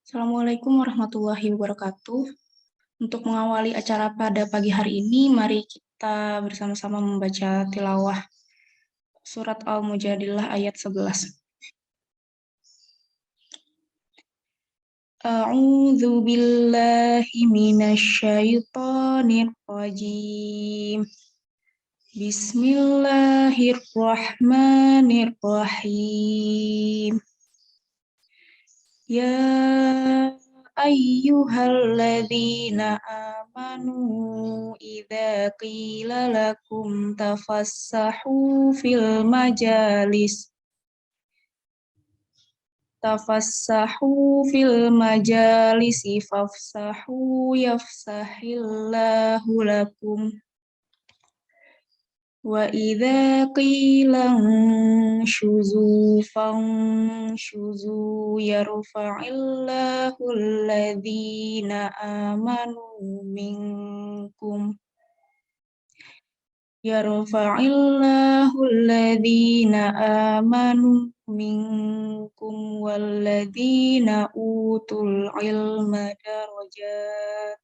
Assalamualaikum warahmatullahi wabarakatuh. Untuk mengawali acara pada pagi hari ini, mari kita bersama-sama membaca tilawah surat Al-Mujadilah ayat 11. A'udzu billahi minasyaitonir rajim. Bismillahirrahmanirrahim. Ya ayyuhalladzina amanu idza qila lakum tafassahu fil majalisi fafsahu yafsahillahu lakum wa idza qila fanshuzu yarfa'illahu alladhina amanu minkum walladzina utul ilma darajat.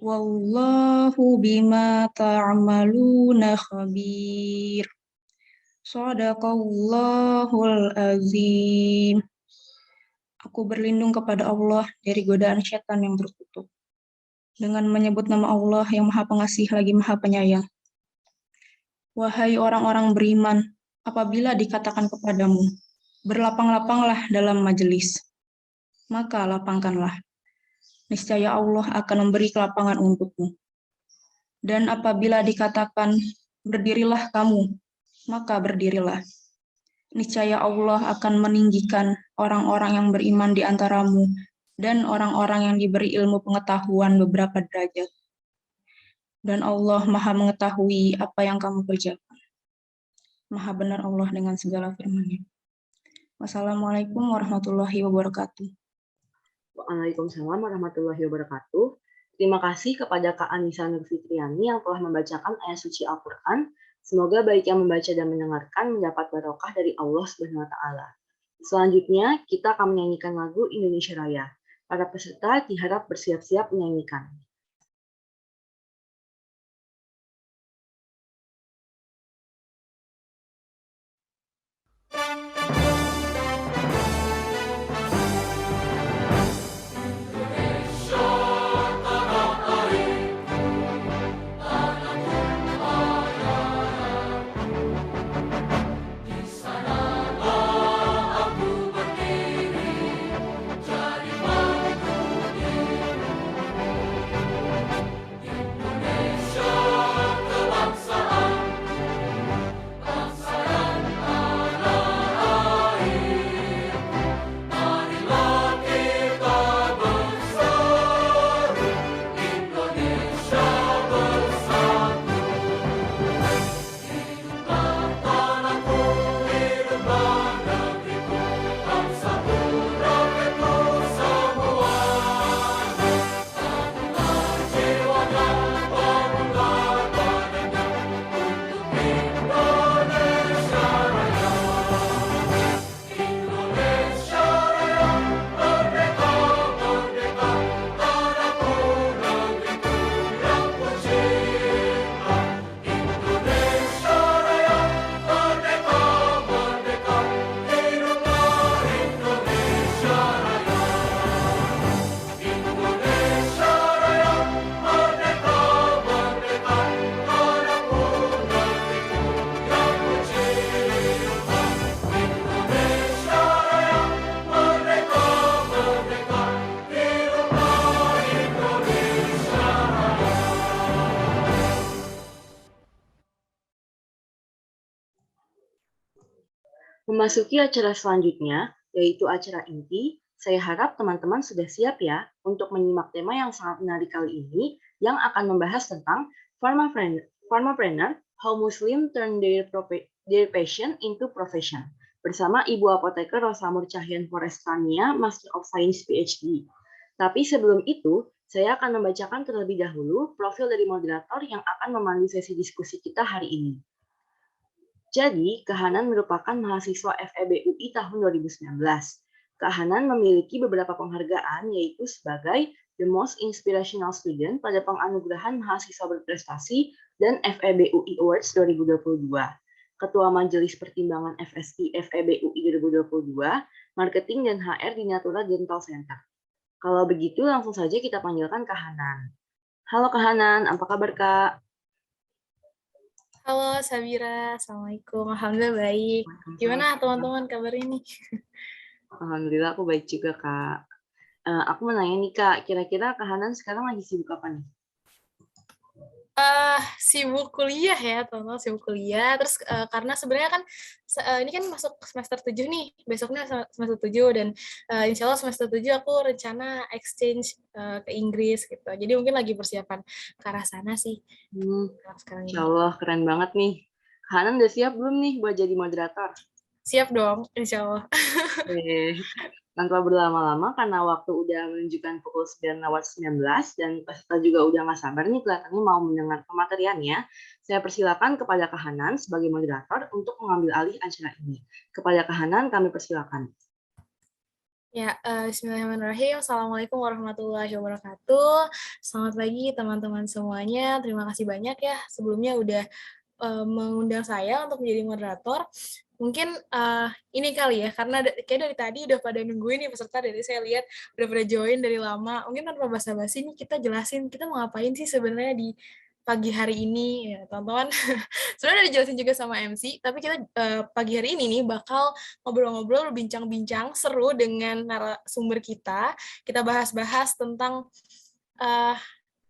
Wallahu bima ta'maluna khabir. Shadaqallahul azim. Aku berlindung kepada Allah dari godaan syaitan yang berkutuk. Dengan menyebut nama Allah yang Maha Pengasih lagi Maha Penyayang. Wahai orang-orang beriman, apabila dikatakan kepadamu, berlapang-lapanglah dalam majelis, maka lapangkanlah. Niscaya Allah akan memberi kelapangan untukmu. Dan apabila dikatakan, berdirilah kamu, maka berdirilah. Niscaya Allah akan meninggikan orang-orang yang beriman di antaramu dan orang-orang yang diberi ilmu pengetahuan beberapa derajat. Dan Allah Maha mengetahui apa yang kamu kerjakan. Maha benar Allah dengan segala firman-Nya. Wassalamualaikum warahmatullahi wabarakatuh. Waalaikumsalam warahmatullahi wabarakatuh. Terima kasih kepada Kak Anissa Nurfitriani yang telah membacakan ayat suci Al-Quran. Semoga baik yang membaca dan mendengarkan mendapat barokah dari Allah Subhanahu wa Ta'ala. Selanjutnya, kita akan menyanyikan lagu Indonesia Raya. Para peserta diharap bersiap-siap menyanyikan. Memasuki acara selanjutnya, yaitu acara inti, saya harap teman-teman sudah siap ya untuk menyimak tema yang sangat menarik kali ini yang akan membahas tentang Pharmapreneur, How Muslim Turn Their Passion into Profession bersama Ibu Apoteker Rosa Murcahyan Forestania, Master of Science PhD. Tapi sebelum itu, saya akan membacakan terlebih dahulu profil dari moderator yang akan memandu sesi diskusi kita hari ini. Jadi, Kehanan merupakan mahasiswa FEB UI tahun 2019. Kak Hanan memiliki beberapa penghargaan, yaitu sebagai The Most Inspirational Student pada penganugerahan mahasiswa berprestasi dan FEB UI Awards 2022. Ketua Majelis Pertimbangan FSI FEB UI 2022, Marketing dan HR di Natura Dental Center. Kalau begitu, langsung saja kita panggilkan Kak Hanan. Halo Kak Hanan, apa kabar Kak? Halo Sabira, Assalamualaikum. Alhamdulillah baik. Gimana teman-teman kabar ini? Alhamdulillah aku baik juga Kak. Aku mau nanya nih Kak, kira-kira Kak Hanan sekarang lagi sibuk apa nih? Sibuk kuliah ya, teman-teman, sibuk kuliah. Terus karena sebenarnya kan ini kan masuk semester 7 nih, besoknya semester 7 dan insya Allah semester 7 aku rencana exchange ke Inggris gitu. Jadi mungkin lagi persiapan ke arah sana sih. Sekarang Insya ini. Allah, keren banget nih. Kak Hanan udah siap belum nih buat jadi moderator? Siap dong, insya Allah. Tanpa berlama-lama, karena waktu udah menunjukkan pukul 9:19 dan peserta juga udah nggak sabar nih kelihatannya mau mendengar pemateriannya, saya persilakan kepada Kak Hanan sebagai moderator untuk mengambil alih acara ini. Kepada Kak Hanan, kami persilakan. Ya, bismillahirrahmanirrahim. Assalamualaikum warahmatullahi wabarakatuh. Selamat pagi teman-teman semuanya. Terima kasih banyak ya sebelumnya udah mengundang saya untuk menjadi moderator. Mungkin ini kali ya, karena kayak dari tadi udah pada nungguin nih peserta, dari saya lihat udah pada join dari lama. Mungkin tanpa basa-basi nih kita jelasin kita mau ngapain sih sebenarnya di pagi hari ini ya teman-teman. Sebenarnya udah dijelasin juga sama MC, tapi kita pagi hari ini nih bakal ngobrol-ngobrol, bincang-bincang seru dengan narasumber kita. Kita bahas-bahas tentang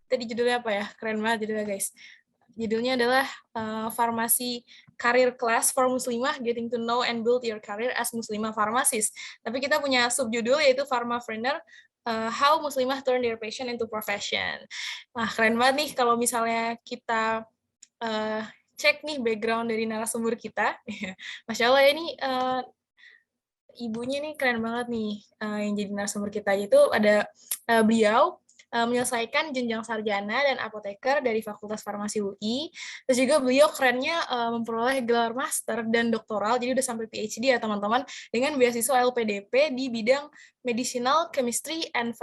tadi judulnya apa ya? Keren banget judulnya guys. Judulnya adalah Farmasi Career Class for Muslimah, Getting to Know and Build Your Career as Muslimah Pharmacist. Tapi kita punya subjudul yaitu Pharmapreneur, How Muslimah Turn Their Passion into Profession. Nah, keren banget nih kalau misalnya kita cek nih background dari narasumber kita. Masya Allah ya, ini ibunya nih keren banget nih yang jadi narasumber kita. Itu ada beliau menyelesaikan jenjang sarjana dan apoteker dari Fakultas Farmasi UI. Terus juga beliau kerennya memperoleh gelar master dan doktoral, jadi udah sampai PhD ya teman-teman, dengan beasiswa LPDP di bidang Medicinal Chemistry and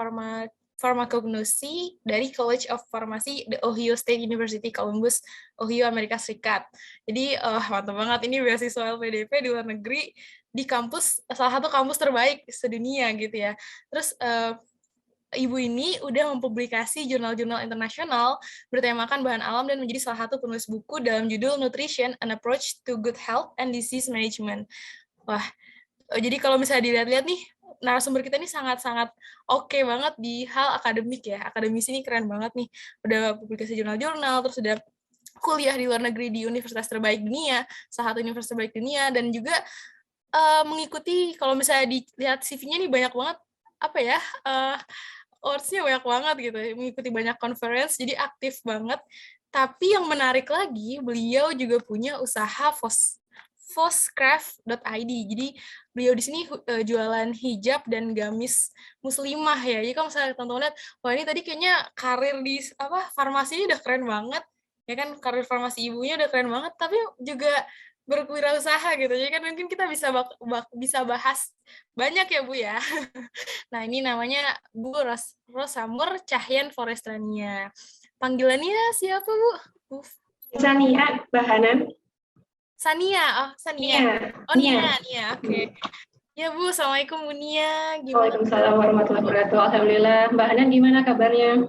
Pharmacognosy dari College of Pharmacy, The Ohio State University, Columbus, Ohio, Amerika Serikat. Jadi mantap banget, ini beasiswa LPDP di luar negeri, di kampus, salah satu kampus terbaik sedunia gitu ya. Terus ibu ini udah mempublikasi jurnal-jurnal internasional bertemakan bahan alam dan menjadi salah satu penulis buku dalam judul Nutrition: An Approach to Good Health and Disease Management. Wah, jadi kalau misalnya dilihat-lihat nih, narasumber kita ini sangat-sangat oke banget di hal akademik ya. Akademis ini keren banget nih. Udah publikasi jurnal-jurnal, terus udah kuliah di luar negeri di universitas terbaik dunia, salah satu universitas terbaik dunia, dan juga mengikuti, kalau misalnya dilihat CV-nya nih banyak banget, apa ya, awards-nya banyak banget gitu, mengikuti banyak conference, jadi aktif banget. Tapi yang menarik lagi, beliau juga punya usaha foscraft.id. Jadi beliau di sini jualan hijab dan gamis muslimah ya. Jadi kalau misalnya teman-teman lihat, wah ini tadi kayaknya karir di farmasi ini udah keren banget. Ya kan, karir farmasi ibunya udah keren banget, tapi juga berwirausaha gitu. Jadi kan mungkin kita bisa bahas banyak ya Bu ya. Nah, ini namanya Bu Rosamur Cahyan Forestrania. Panggilannya siapa Bu? Sania, Bahanan. Sania, oh Sania. Nia. Oh Nia, oke. Ya Bu, Assalamualaikum Bu Nia. Gimana? Waalaikumsalam warahmatullahi wabarakatuh. Alhamdulillah. Mbak Hanan gimana kabarnya?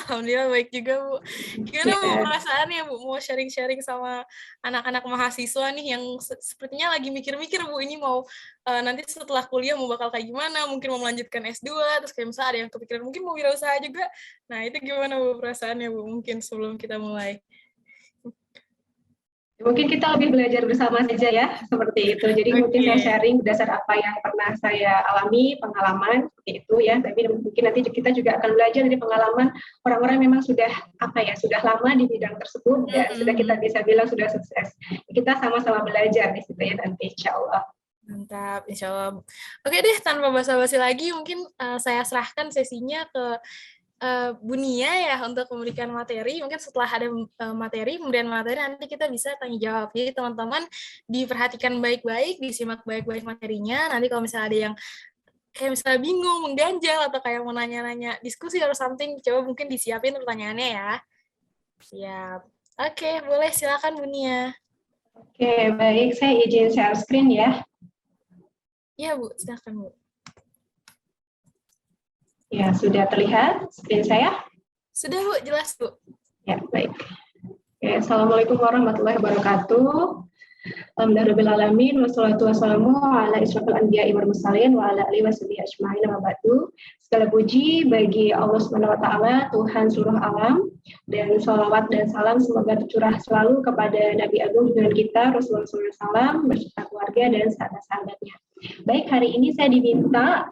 Alhamdulillah baik juga Bu. Gimana Bu perasaannya Bu? Mau sharing-sharing sama anak-anak mahasiswa nih yang sepertinya lagi mikir-mikir Bu, ini mau nanti setelah kuliah mau bakal kayak gimana, mungkin mau melanjutkan S2, terus kayak misalnya ada yang kepikiran mungkin mau wirausaha juga. Nah itu gimana Bu perasaannya Bu, mungkin sebelum kita mulai? Mungkin kita lebih belajar bersama saja ya, seperti itu. Jadi mungkin saya sharing berdasar apa yang pernah saya alami, pengalaman, seperti itu ya. Tapi mungkin nanti kita juga akan belajar dari pengalaman orang-orang yang memang sudah sudah lama di bidang tersebut dan sudah kita bisa bilang sudah sukses. Kita sama-sama belajar di situ ya nanti, insya Allah. Mantap, insya Allah. Oke deh, tanpa basa-basi lagi, mungkin saya serahkan sesinya ke Bu Nia ya untuk memberikan materi. Mungkin setelah ada pemberian materi nanti kita bisa tanya jawab. Jadi teman-teman diperhatikan baik-baik, disimak baik-baik materinya. Nanti kalau misalnya ada yang kayak misalnya bingung, mengganjal, atau kayak mau nanya-nanya diskusi or something, coba mungkin disiapin pertanyaannya ya. Siap. Oke, boleh silakan Bu Nia. Oke, baik. Saya izin share screen ya. Iya Bu, silakan Bu. Ya, sudah terlihat screen saya? Sudah Bu, jelas Bu. Ya, baik. Oke, Assalamualaikum warahmatullahi wabarakatuh. Alhamdulillahirrahmanirrahim. Wassalatu wassalamu ala isyrafil anbiya'i wal mursalin wa ala alihi washabihi ajma'in wa ba'du. Segala puji bagi Allah Subhanahu wa taala, Tuhan seluruh alam, dan sholawat dan salam semoga tercurah selalu kepada Nabi Agung junjungan kita Rasulullah SAW beserta keluarga dan sahabat-sahabatnya. Baik, hari ini saya diminta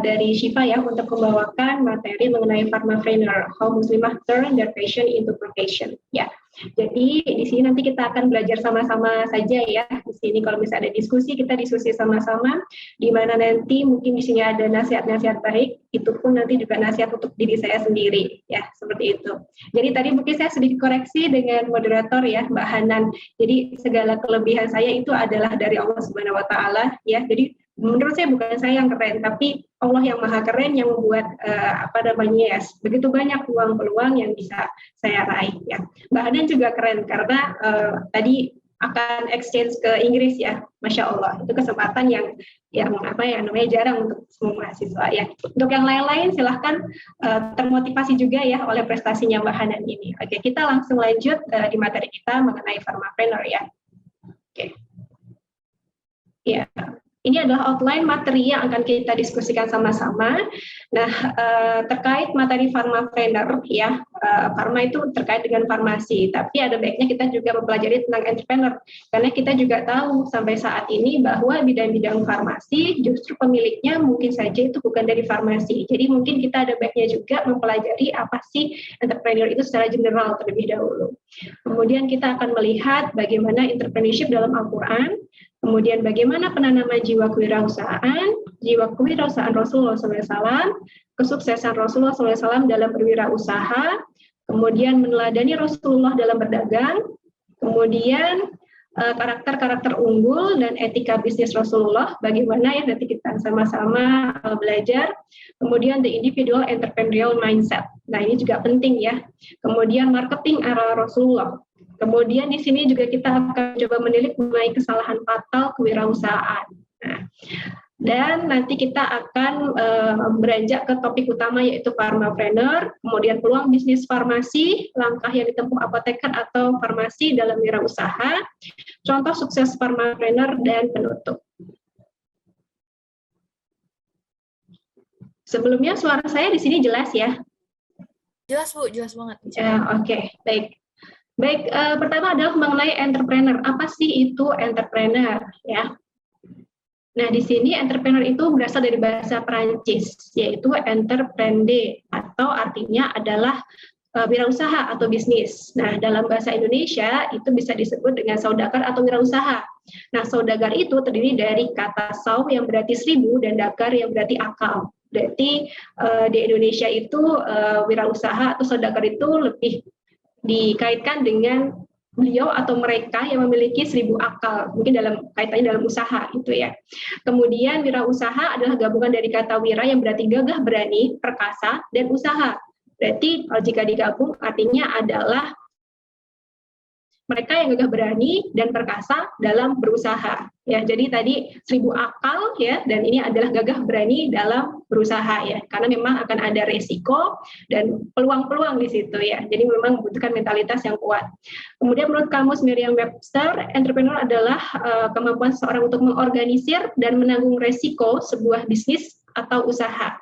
dari Syifa ya untuk membawakan materi mengenai pharmapreneur, how Muslimah turn their passion into profession. Ya, jadi di sini nanti kita akan belajar sama-sama saja ya. Di sini kalau misalnya ada diskusi, kita diskusi sama-sama. Di mana nanti mungkin di sini ada nasihat-nasihat baik, itu pun nanti juga nasihat untuk diri saya sendiri ya, seperti itu. Jadi tadi mungkin saya sedikit koreksi dengan moderator ya, Mbak Hanan. Jadi segala kelebihan saya itu adalah dari Allah Subhanahu wa taala ya. Jadi menurut saya bukan saya yang keren, tapi Allah yang maha keren yang membuat ya, begitu banyak peluang-peluang yang bisa saya raih ya. Mbak Hanan juga keren karena tadi akan exchange ke Inggris ya, Masya Allah, itu kesempatan yang namanya jarang untuk semua mahasiswa ya. Untuk yang lain-lain silahkan termotivasi juga ya oleh prestasinya Mbak Hanan ini. Oke, kita langsung lanjut di materi kita mengenai pharmapreneur ya. Oke. Ya. Ini adalah outline materi yang akan kita diskusikan sama-sama. Nah, terkait materi pharmapreneur ya, pharma itu terkait dengan farmasi, tapi ada baiknya kita juga mempelajari tentang entrepreneur, karena kita juga tahu sampai saat ini bahwa bidang-bidang farmasi justru pemiliknya mungkin saja itu bukan dari farmasi. Jadi mungkin kita ada baiknya juga mempelajari apa sih entrepreneur itu secara general terlebih dahulu. Kemudian kita akan melihat bagaimana entrepreneurship dalam Al-Quran. Kemudian bagaimana penanaman jiwa kewirausahaan Rasulullah SAW, kesuksesan Rasulullah SAW dalam berwirausaha, kemudian meneladani Rasulullah dalam berdagang, kemudian karakter-karakter unggul dan etika bisnis Rasulullah, bagaimana ya nanti kita sama-sama belajar. Kemudian the individual entrepreneurial mindset. Nah, ini juga penting ya. Kemudian marketing ala Rasulullah. Kemudian di sini juga kita akan coba menilik mengenai kesalahan fatal kewirausahaan. Nah, dan nanti kita akan beranjak ke topik utama yaitu pharmapreneur, kemudian peluang bisnis farmasi, langkah yang ditempuh apoteker atau farmasi dalam wirausaha, contoh sukses pharmapreneur dan penutup. Sebelumnya suara saya di sini jelas ya? Jelas Bu, jelas banget. Oke, baik. Baik, pertama adalah mengenai entrepreneur. Apa sih itu entrepreneur? Ya. Nah, di sini entrepreneur itu berasal dari bahasa Perancis, yaitu entreprendre, atau artinya adalah wirausaha atau bisnis. Nah, dalam bahasa Indonesia itu bisa disebut dengan saudagar atau wirausaha. Nah, saudagar itu terdiri dari kata sau yang berarti 1000 dan dagar yang berarti akal. Berarti di Indonesia itu wirausaha atau saudagar itu lebih dikaitkan dengan beliau atau mereka yang memiliki 1000 akal, mungkin dalam kaitannya dalam usaha itu ya. Kemudian wirausaha adalah gabungan dari kata wira yang berarti gagah, berani, perkasa, dan usaha. Berarti kalau jika digabung artinya adalah mereka yang gagah, berani, dan perkasa dalam berusaha. Ya, jadi tadi 1000 akal ya, dan ini adalah gagah, berani dalam berusaha ya, karena memang akan ada resiko dan peluang-peluang di situ ya. Jadi memang membutuhkan mentalitas yang kuat. Kemudian menurut kamus Merriam-Webster, entrepreneur adalah kemampuan seseorang untuk mengorganisir dan menanggung resiko sebuah bisnis atau usaha.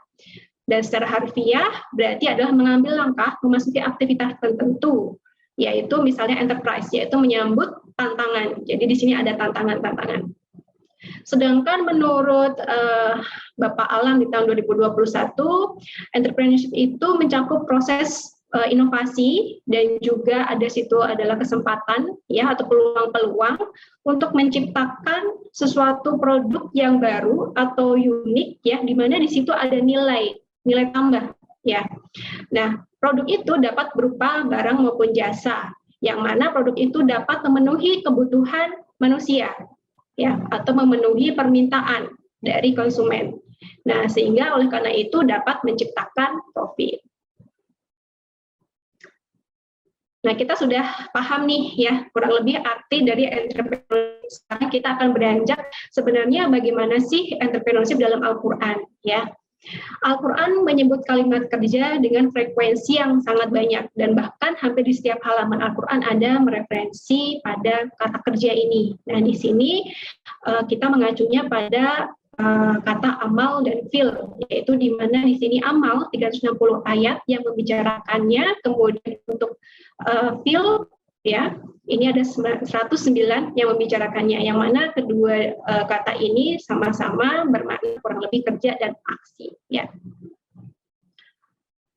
Dan secara harfiah berarti adalah mengambil langkah memasuki aktivitas tertentu, yaitu misalnya enterprise, yaitu menyambut tantangan. Jadi di sini ada tantangan-tantangan. Sedangkan menurut Bapak Alam di tahun 2021, entrepreneurship itu mencakup proses inovasi dan juga ada situ adalah kesempatan ya atau peluang-peluang untuk menciptakan sesuatu produk yang baru atau unik ya, di mana di situ ada nilai tambah ya. Nah, produk itu dapat berupa barang maupun jasa, yang mana produk itu dapat memenuhi kebutuhan manusia, ya, atau memenuhi permintaan dari konsumen. Nah, sehingga oleh karena itu dapat menciptakan profit. Nah, kita sudah paham nih ya, kurang lebih arti dari entrepreneurship. Sekarang kita akan beranjak sebenarnya bagaimana sih entrepreneurship dalam Al-Quran ya. Al-Quran menyebut kalimat kerja dengan frekuensi yang sangat banyak, dan bahkan hampir di setiap halaman Al-Quran ada mereferensi pada kata kerja ini. Nah, di sini kita mengacunya pada kata amal dan fil, yaitu di mana di sini amal 360 ayat yang membicarakannya, kemudian untuk fil ya ini ada 109 yang membicarakannya, yang mana kedua kata ini sama-sama bermakna kurang lebih kerja dan aksi ya.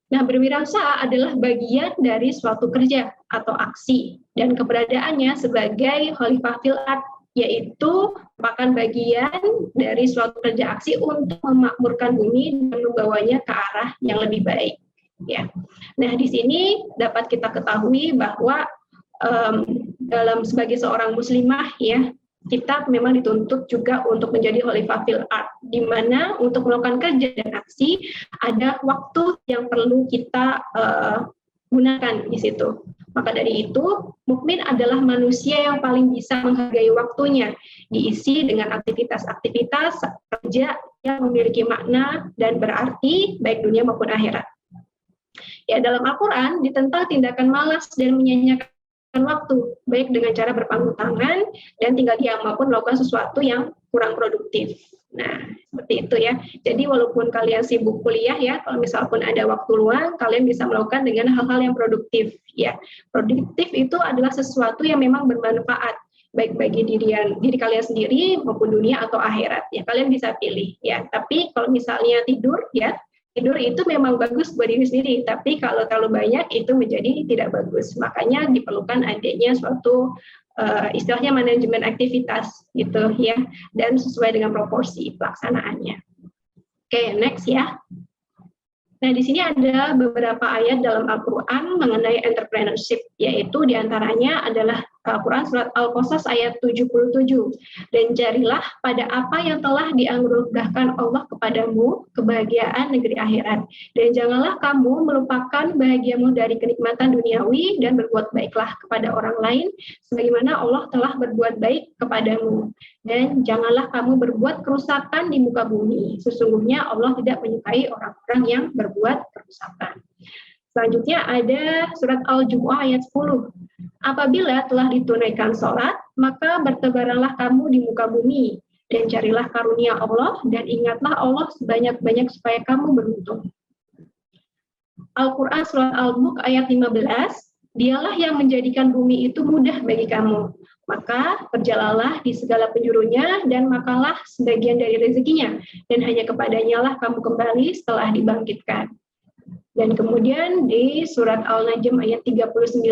Nah, berwirausaha adalah bagian dari suatu kerja atau aksi, dan keberadaannya sebagai khalifah fil ard, yaitu merupakan bagian dari suatu kerja aksi untuk memakmurkan bumi dan membawanya ke arah yang lebih baik. Ya. Nah, di sini dapat kita ketahui bahwa dalam sebagai seorang muslimah ya, kita memang dituntut juga untuk menjadi khalifah fil ard, di mana untuk melakukan kerja dan aksi ada waktu yang perlu kita gunakan di situ. Maka dari itu, mukmin adalah manusia yang paling bisa menghargai waktunya, diisi dengan aktivitas-aktivitas kerja yang memiliki makna dan berarti baik dunia maupun akhirat. Ya, dalam Al-Quran ditentang tindakan malas dan menyanyiakan waktu, baik dengan cara berpangku tangan dan tinggal diam maupun melakukan sesuatu yang kurang produktif. Nah, seperti itu ya. Jadi walaupun kalian sibuk kuliah ya, kalau misalkan ada waktu luang, kalian bisa melakukan dengan hal-hal yang produktif ya. Produktif itu adalah sesuatu yang memang bermanfaat, baik bagi diri kalian sendiri maupun dunia atau akhirat ya. Kalian bisa pilih ya. Tapi kalau misalnya tidur ya, tidur itu memang bagus buat diri sendiri, tapi kalau terlalu banyak itu menjadi tidak bagus. Makanya diperlukan adanya suatu istilahnya manajemen aktivitas gitu ya, dan sesuai dengan proporsi pelaksanaannya. Oke, next ya. Nah, di sini ada beberapa ayat dalam Al-Quran mengenai entrepreneurship, yaitu diantaranya adalah Al-Quran surat Al-Qasas ayat 77. Dan carilah pada apa yang telah dianugerahkan Allah kepadamu, kebahagiaan negeri akhirat. Dan janganlah kamu melupakan bahagiamu dari kenikmatan duniawi dan berbuat baiklah kepada orang lain, sebagaimana Allah telah berbuat baik kepadamu. Dan janganlah kamu berbuat kerusakan di muka bumi. Sesungguhnya Allah tidak menyukai orang-orang yang berbuat kerusakan. Selanjutnya ada surat Al-Jumu'ah ayat 10. Apabila telah ditunaikan sholat, maka bertebaranlah kamu di muka bumi, dan carilah karunia Allah, dan ingatlah Allah sebanyak-banyak supaya kamu beruntung. Al-Quran surat Al-Mulk ayat 15, dialah yang menjadikan bumi itu mudah bagi kamu. Maka berjalanlah di segala penjurunya dan makanlah sebagian dari rezekinya, dan hanya kepadanya lah kamu kembali setelah dibangkitkan. Dan kemudian di surat Al-Najm ayat 39,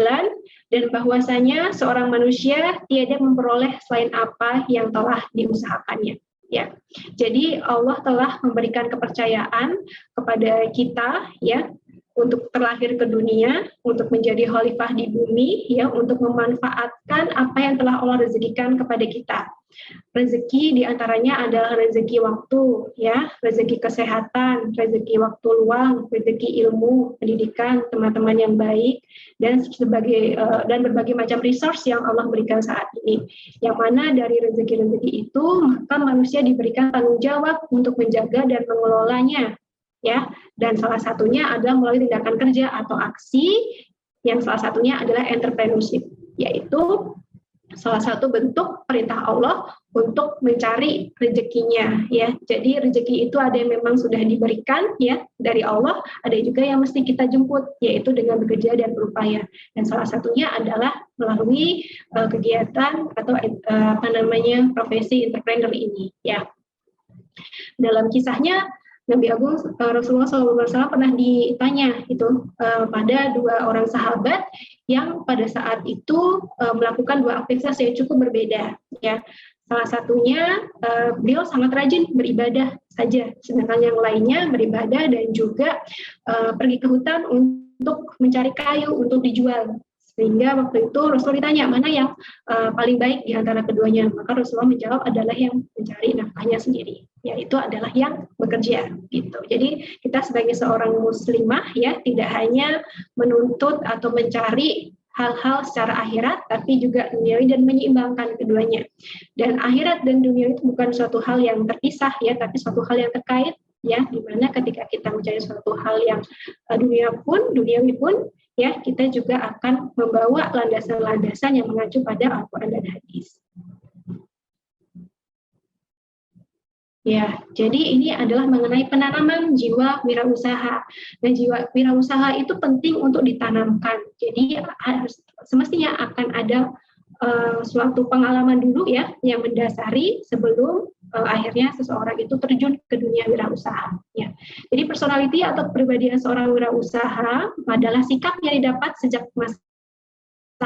dan bahwasanya seorang manusia tiada memperoleh selain apa yang telah diusahakannya. Ya, jadi Allah telah memberikan kepercayaan kepada kita ya, untuk terlahir ke dunia, untuk menjadi khalifah di bumi, ya, untuk memanfaatkan apa yang telah Allah rezekikan kepada kita. Rezeki diantaranya adalah rezeki waktu, ya, rezeki kesehatan, rezeki waktu luang, rezeki ilmu, pendidikan, teman-teman yang baik, dan dan berbagai macam resource yang Allah berikan saat ini. Yang mana dari rezeki-rezeki itu, maka manusia diberikan tanggung jawab untuk menjaga dan mengelolanya. Ya, dan salah satunya adalah melalui tindakan kerja atau aksi, yang salah satunya adalah entrepreneurship, yaitu salah satu bentuk perintah Allah untuk mencari rezekinya ya. Jadi rezeki itu ada yang memang sudah diberikan ya dari Allah, ada juga yang mesti kita jemput, yaitu dengan bekerja dan berupaya. Dan salah satunya adalah melalui kegiatan atau profesi entrepreneur ini ya. Dalam kisahnya Nabi Agung Rasulullah SAW pernah ditanya itu pada dua orang sahabat yang pada saat itu melakukan dua aktivitas yang cukup berbeda. Ya, salah satunya beliau sangat rajin beribadah saja, sedangkan yang lainnya beribadah dan juga pergi ke hutan untuk mencari kayu untuk dijual. Sehingga waktu itu Rasul ditanya mana yang paling baik di antara keduanya, maka Rasulullah menjawab adalah yang mencari nafkahnya sendiri, yaitu adalah yang bekerja gitu. Jadi kita sebagai seorang muslimah ya tidak hanya menuntut atau mencari hal-hal secara akhirat, tapi juga duniawi dan menyeimbangkan keduanya. Dan akhirat dan dunia itu bukan suatu hal yang terpisah ya, tapi suatu hal yang terkait ya, dimana ketika kita mencari suatu hal yang duniawi pun ya, kita juga akan membawa landasan-landasan yang mengacu pada Al-Quran dan hadis. Ya, jadi ini adalah mengenai penanaman jiwa wirausaha. Dan jiwa wirausaha itu penting untuk ditanamkan. Jadi semestinya akan ada suatu pengalaman dulu ya yang mendasari sebelum akhirnya seseorang itu terjun ke dunia wirausaha. Ya. Jadi personality atau kepribadian seorang wirausaha adalah sikap yang didapat sejak masa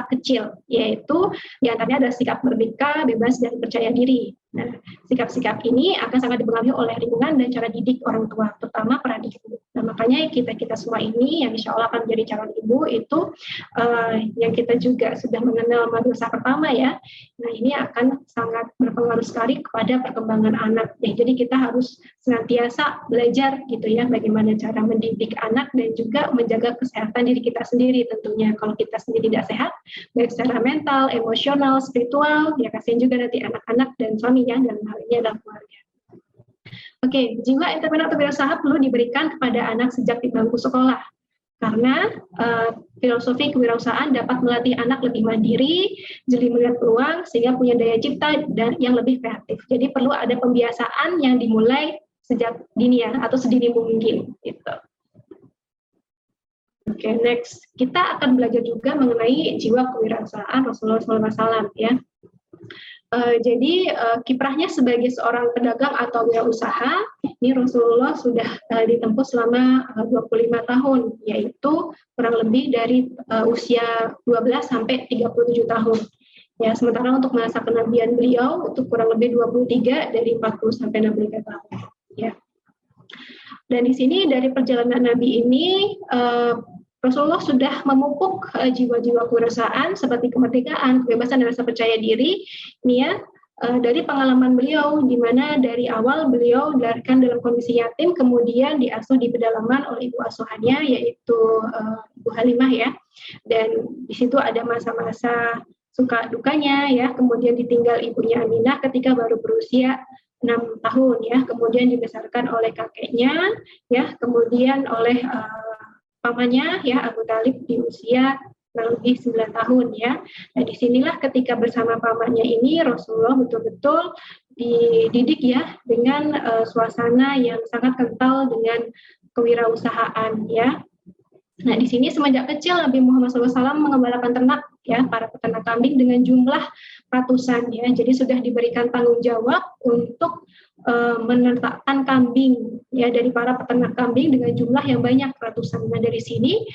kecil, yaitu diantaranya ada sikap merdeka, bebas, dan percaya diri. Nah, sikap-sikap ini akan sangat dipengaruhi oleh lingkungan dan cara didik orang tua, terutama para ibu. Nah, makanya kita semua ini yang insya Allah akan menjadi calon ibu itu yang kita juga sudah mengenal madrasah pertama ya. Nah, ini akan sangat berpengaruh sekali kepada perkembangan anak. Ya, jadi kita harus senantiasa belajar gitu ya, bagaimana cara mendidik anak dan juga menjaga kesehatan diri kita sendiri tentunya. Kalau kita sendiri tidak sehat, baik secara mental, emosional, spiritual, ya kasihan juga nanti anak-anak dan suaminya dalam hal ini adalah keluarga. Oke, jiwa entrepreneur atau wirausaha perlu diberikan kepada anak sejak di bangku sekolah. Karena filosofi kewirausahaan dapat melatih anak lebih mandiri, jeli melihat peluang, sehingga punya daya cipta dan yang lebih kreatif. Jadi perlu ada pembiasaan yang dimulai sejak dini ya, atau sedini mungkin. Gitu. Oke, next. Kita akan belajar juga mengenai jiwa kewirausahaan Rasulullah SAW ya. Jadi kiprahnya sebagai seorang pedagang atau wirausaha, ini Rasulullah sudah ditempuh selama 25 tahun, yaitu kurang lebih dari usia 12 sampai 37 tahun. Ya, sementara untuk masa kenabian beliau itu kurang lebih 23 dari 40 sampai 63 tahun. Ya. Dan di sini dari perjalanan Nabi ini Rasulullah sudah memupuk jiwa-jiwa kewirausahaan seperti kemerdekaan, kebebasan, dan rasa percaya diri. Ini ya, dari pengalaman beliau, di mana dari awal beliau dilahirkan dalam kondisi yatim, kemudian diasuh di pedalaman oleh ibu asuhannya, yaitu Ibu Halimah ya. Dan di situ ada masa-masa suka dukanya ya, kemudian ditinggal ibunya Aminah ketika baru berusia 6 tahun ya, kemudian dibesarkan oleh kakeknya ya, kemudian oleh pamannya ya Abu Talib di usia kurang lebih 9 tahun ya. Nah, disinilah ketika bersama pamannya ini Rasulullah betul-betul dididik ya dengan suasana yang sangat kental dengan kewirausahaan ya. Nah, di sini semenjak kecil Nabi Muhammad SAW mengembalakan ternak ya, para peternak kambing dengan jumlah ratusan ya. Jadi sudah diberikan tanggung jawab untuk menertakkan kambing ya dari para peternak kambing dengan jumlah yang banyak ratusan. Nah, dari sini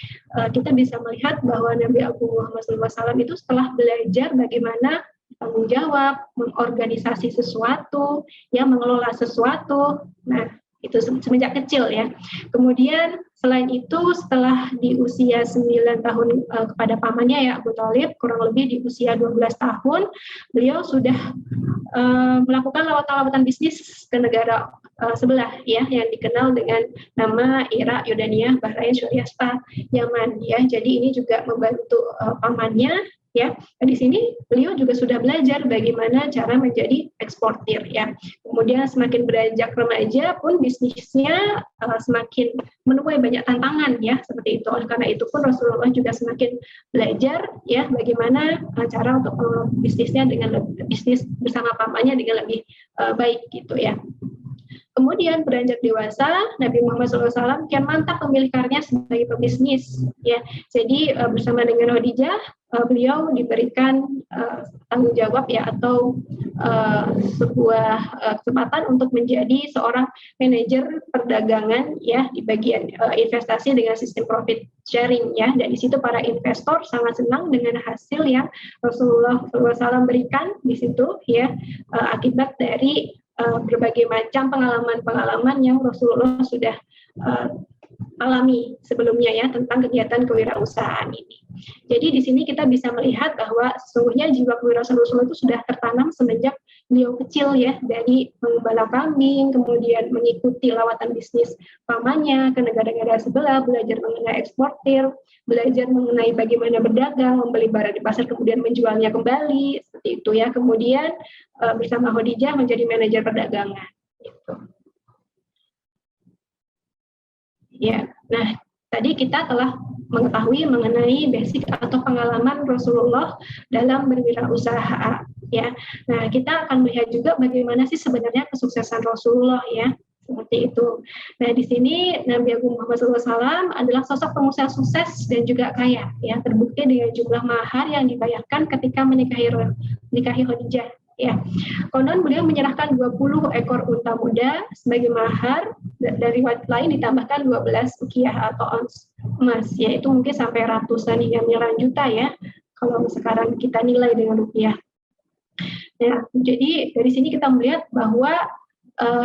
kita bisa melihat bahwa Nabi Abu Muhammad SAW itu setelah belajar bagaimana tanggung jawab, mengorganisasi sesuatu, ya mengelola sesuatu. Nah, itu semenjak kecil ya. Kemudian selain itu setelah di usia 9 tahun kepada pamannya ya Abu Thalib, kurang lebih di usia 12 tahun beliau sudah melakukan lawatan-lawatan bisnis ke negara sebelah ya yang dikenal dengan nama Irak, Yordania, Bahrain, Suriah, Yaman ya. Jadi ini juga membantu pamannya ya. Di sini beliau juga sudah belajar bagaimana cara menjadi eksportir ya. Kemudian semakin beranjak remaja pun bisnisnya semakin menuai banyak tantangan ya seperti itu. Oleh karena itu pun Rasulullah juga semakin belajar ya bagaimana cara untuk bisnisnya dengan bisnis bersama pamannya dengan lebih baik gitu ya. Kemudian beranjak dewasa, Nabi Muhammad SAW kian mantap memilih karirnya sebagai pebisnis. Ya, jadi bersama dengan Khadijah, beliau diberikan tanggung jawab ya atau sebuah kesempatan untuk menjadi seorang manajer perdagangan ya di bagian investasi dengan sistem profit sharing ya. Dan di situ para investor sangat senang dengan hasil yang Rasulullah SAW berikan di situ ya akibat dari berbagai macam pengalaman-pengalaman yang Rasulullah sudah alami sebelumnya ya tentang kegiatan kewirausahaan ini. Jadi di sini kita bisa melihat bahwa sesungguhnya jiwa kewirausahaan Rasulullah itu sudah tertanam semenjak beliau kecil ya, dari mengembala kambing, kemudian mengikuti lawatan bisnis pamannya ke negara-negara sebelah, belajar mengenai eksportir, belajar mengenai bagaimana berdagang, membeli barang di pasar kemudian menjualnya kembali, seperti itu ya. Kemudian bersama Khadijah menjadi manajer perdagangan. Gitu. Ya, nah tadi kita telah mengetahui mengenai basic atau pengalaman Rasulullah dalam berwirausaha. Ya, nah kita akan melihat juga bagaimana sih sebenarnya kesuksesan Rasulullah ya, seperti itu. Nah di sini Nabi Agung Muhammad SAW adalah sosok pengusaha sukses dan juga kaya, ya terbukti dengan jumlah mahar yang dibayarkan ketika menikahi Khadijah. Ya, konon beliau menyerahkan 20 ekor unta muda sebagai mahar, dari riwayat lain ditambahkan 12 ukiah atau ons emas, yaitu mungkin sampai ratusan hingga miliaran juta ya, kalau sekarang kita nilai dengan rupiah. Nah, jadi dari sini kita melihat bahwa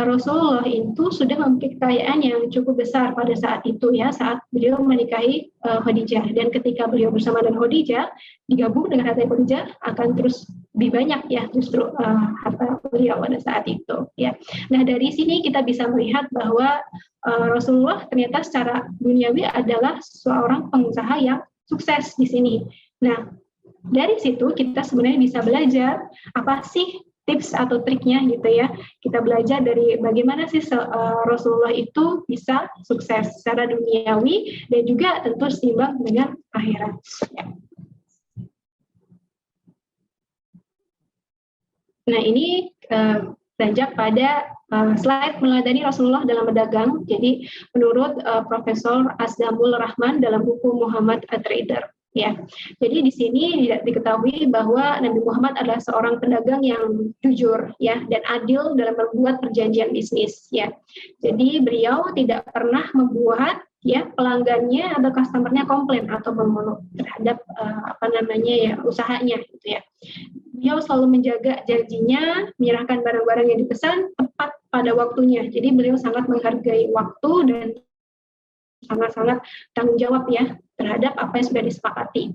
Rasulullah itu sudah memiliki kekayaan yang cukup besar pada saat itu ya, saat beliau menikahi Khadijah. Dan ketika beliau bersama dengan Khadijah, digabung dengan harta Khadijah, akan terus lebih banyak ya justru harta beliau pada saat itu ya. Nah dari sini kita bisa melihat bahwa Rasulullah ternyata secara duniawi adalah seorang pengusaha yang sukses di sini. Nah dari situ kita sebenarnya bisa belajar apa sih tips atau triknya gitu ya. Kita belajar dari bagaimana sih Rasulullah itu bisa sukses secara duniawi dan juga tentu seimbang dengan akhirat. Ya. Nah ini beranjak pada slide meneladani Rasulullah dalam berdagang. Jadi menurut Profesor Asdamul Rahman dalam buku Muhammad a Trader. Ya, jadi di sini diketahui bahwa Nabi Muhammad adalah seorang pedagang yang jujur, ya, dan adil dalam membuat perjanjian bisnis, ya. Jadi beliau tidak pernah membuat, ya, pelanggannya atau customernya komplain atau mengeluh terhadap usahanya, gitu ya. Beliau selalu menjaga janjinya, menyerahkan barang-barang yang dipesan tepat pada waktunya. Jadi beliau sangat menghargai waktu dan sangat-sangat tanggung jawab ya terhadap apa yang sudah disepakati.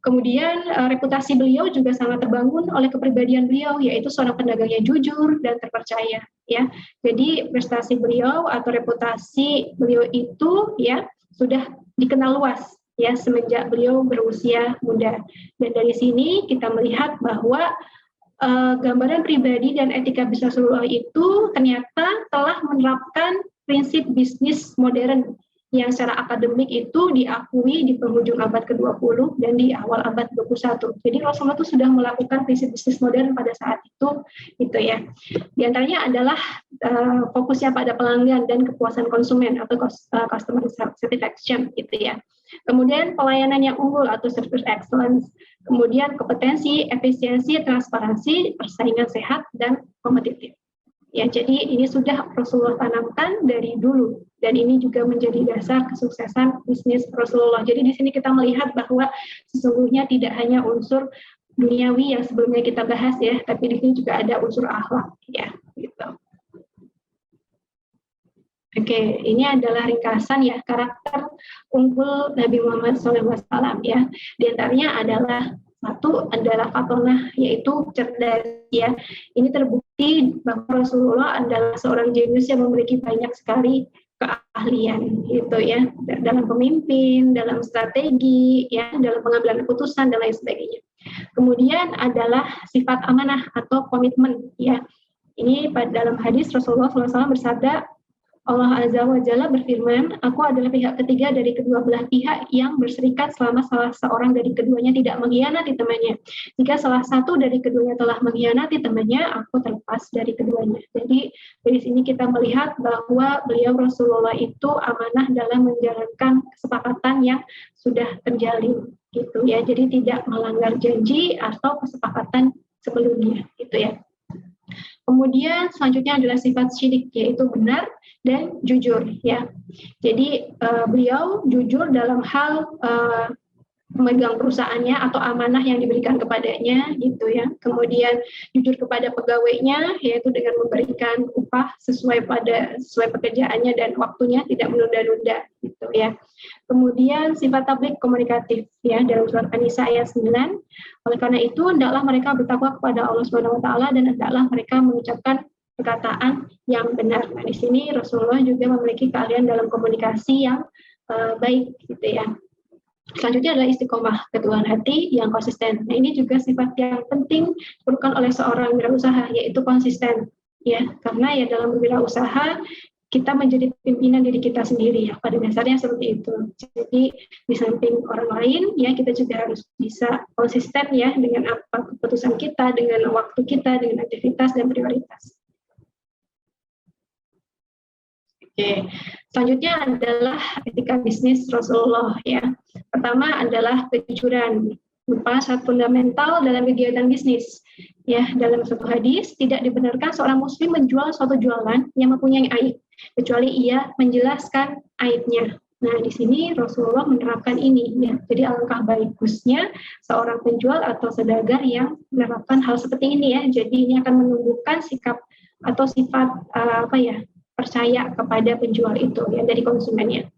Kemudian reputasi beliau juga sangat terbangun oleh kepribadian beliau, yaitu seorang pedagang yang jujur dan terpercaya. Ya, jadi prestasi beliau atau reputasi beliau itu ya sudah dikenal luas ya semenjak beliau berusia muda. Dan dari sini kita melihat bahwa gambaran pribadi dan etika bisnis Rasulullah itu ternyata telah menerapkan prinsip bisnis modern yang secara akademik itu diakui di penghujung abad ke-20 dan di awal abad 21. Jadi Rasulullah itu sudah melakukan prinsip bisnis modern pada saat itu gitu ya. Di antaranya adalah fokusnya pada pelanggan dan kepuasan konsumen atau customer satisfaction gitu ya. Kemudian pelayanan yang unggul atau service excellence. Kemudian kompetensi, efisiensi, transparansi, persaingan sehat dan kompetitif. Ya, jadi ini sudah Rasulullah tanamkan dari dulu dan ini juga menjadi dasar kesuksesan bisnis Rasulullah. Jadi di sini kita melihat bahwa sesungguhnya tidak hanya unsur duniawi yang sebelumnya kita bahas ya, tapi di sini juga ada unsur akhlak ya, gitu. Oke, ini adalah ringkasan ya karakter unggul Nabi Muhammad SAW ya. Di antaranya adalah satu adalah fatonah, yaitu cerdas ya. Ini terbukti bahwa Rasulullah adalah seorang jenius yang memiliki banyak sekali keahlian gitu ya, dalam pemimpin, dalam strategi ya, dalam pengambilan keputusan dan lain sebagainya. Kemudian adalah sifat amanah atau komitmen ya. Ini pada dalam hadis Rasulullah SAW bersabda, Allah Azza wa Jalla berfirman, aku adalah pihak ketiga dari kedua belah pihak yang berserikat selama salah seorang dari keduanya tidak mengkhianati temannya. Jika salah satu dari keduanya telah mengkhianati temannya, aku terlepas dari keduanya. Jadi dari sini kita melihat bahwa beliau Rasulullah itu amanah dalam menjalankan kesepakatan yang sudah terjalin, gitu ya. Jadi tidak melanggar janji atau kesepakatan sebelumnya, gitu ya. Kemudian selanjutnya adalah sifat syirik, yaitu benar dan jujur ya. Jadi beliau jujur dalam hal memegang perusahaannya atau amanah yang diberikan kepadanya gitu ya. Kemudian jujur kepada pegawainya, yaitu dengan memberikan upah sesuai pekerjaannya dan waktunya, tidak menunda-nunda gitu ya. Kemudian sifat tablik komunikatif ya, dalam surat An-Nisa ayat 9. Oleh karena itu hendaklah mereka bertakwa kepada Allah Subhanahu wa taala dan hendaklah mereka mengucapkan perkataan yang benar. Nah, di sini Rasulullah juga memiliki keahlian dalam komunikasi yang baik gitu ya. Selanjutnya adalah istiqomah, keteguhan hati yang konsisten. Nah, ini juga sifat yang penting diperlukan oleh seorang wirausaha, yaitu konsisten. Ya, karena ya dalam berwirausaha kita menjadi pimpinan diri kita sendiri ya, pada dasarnya seperti itu. Jadi di samping orang lain ya, kita juga harus bisa konsisten ya dengan apa keputusan kita, dengan waktu kita, dengan aktivitas dan prioritas. Oke, selanjutnya adalah etika bisnis Rasulullah ya. Pertama adalah kejujuran, merupakan syarat fundamental dalam kegiatan bisnis. Ya, dalam suatu hadis tidak dibenarkan seorang muslim menjual suatu jualan yang mempunyai aib, kecuali ia menjelaskan aibnya. Nah, di sini Rasulullah menerapkan ini ya. Jadi alangkah bagusnya seorang penjual atau saudagar yang menerapkan hal seperti ini ya. Jadi ini akan menumbuhkan sikap atau sifat percaya kepada penjual itu ya dari konsumennya.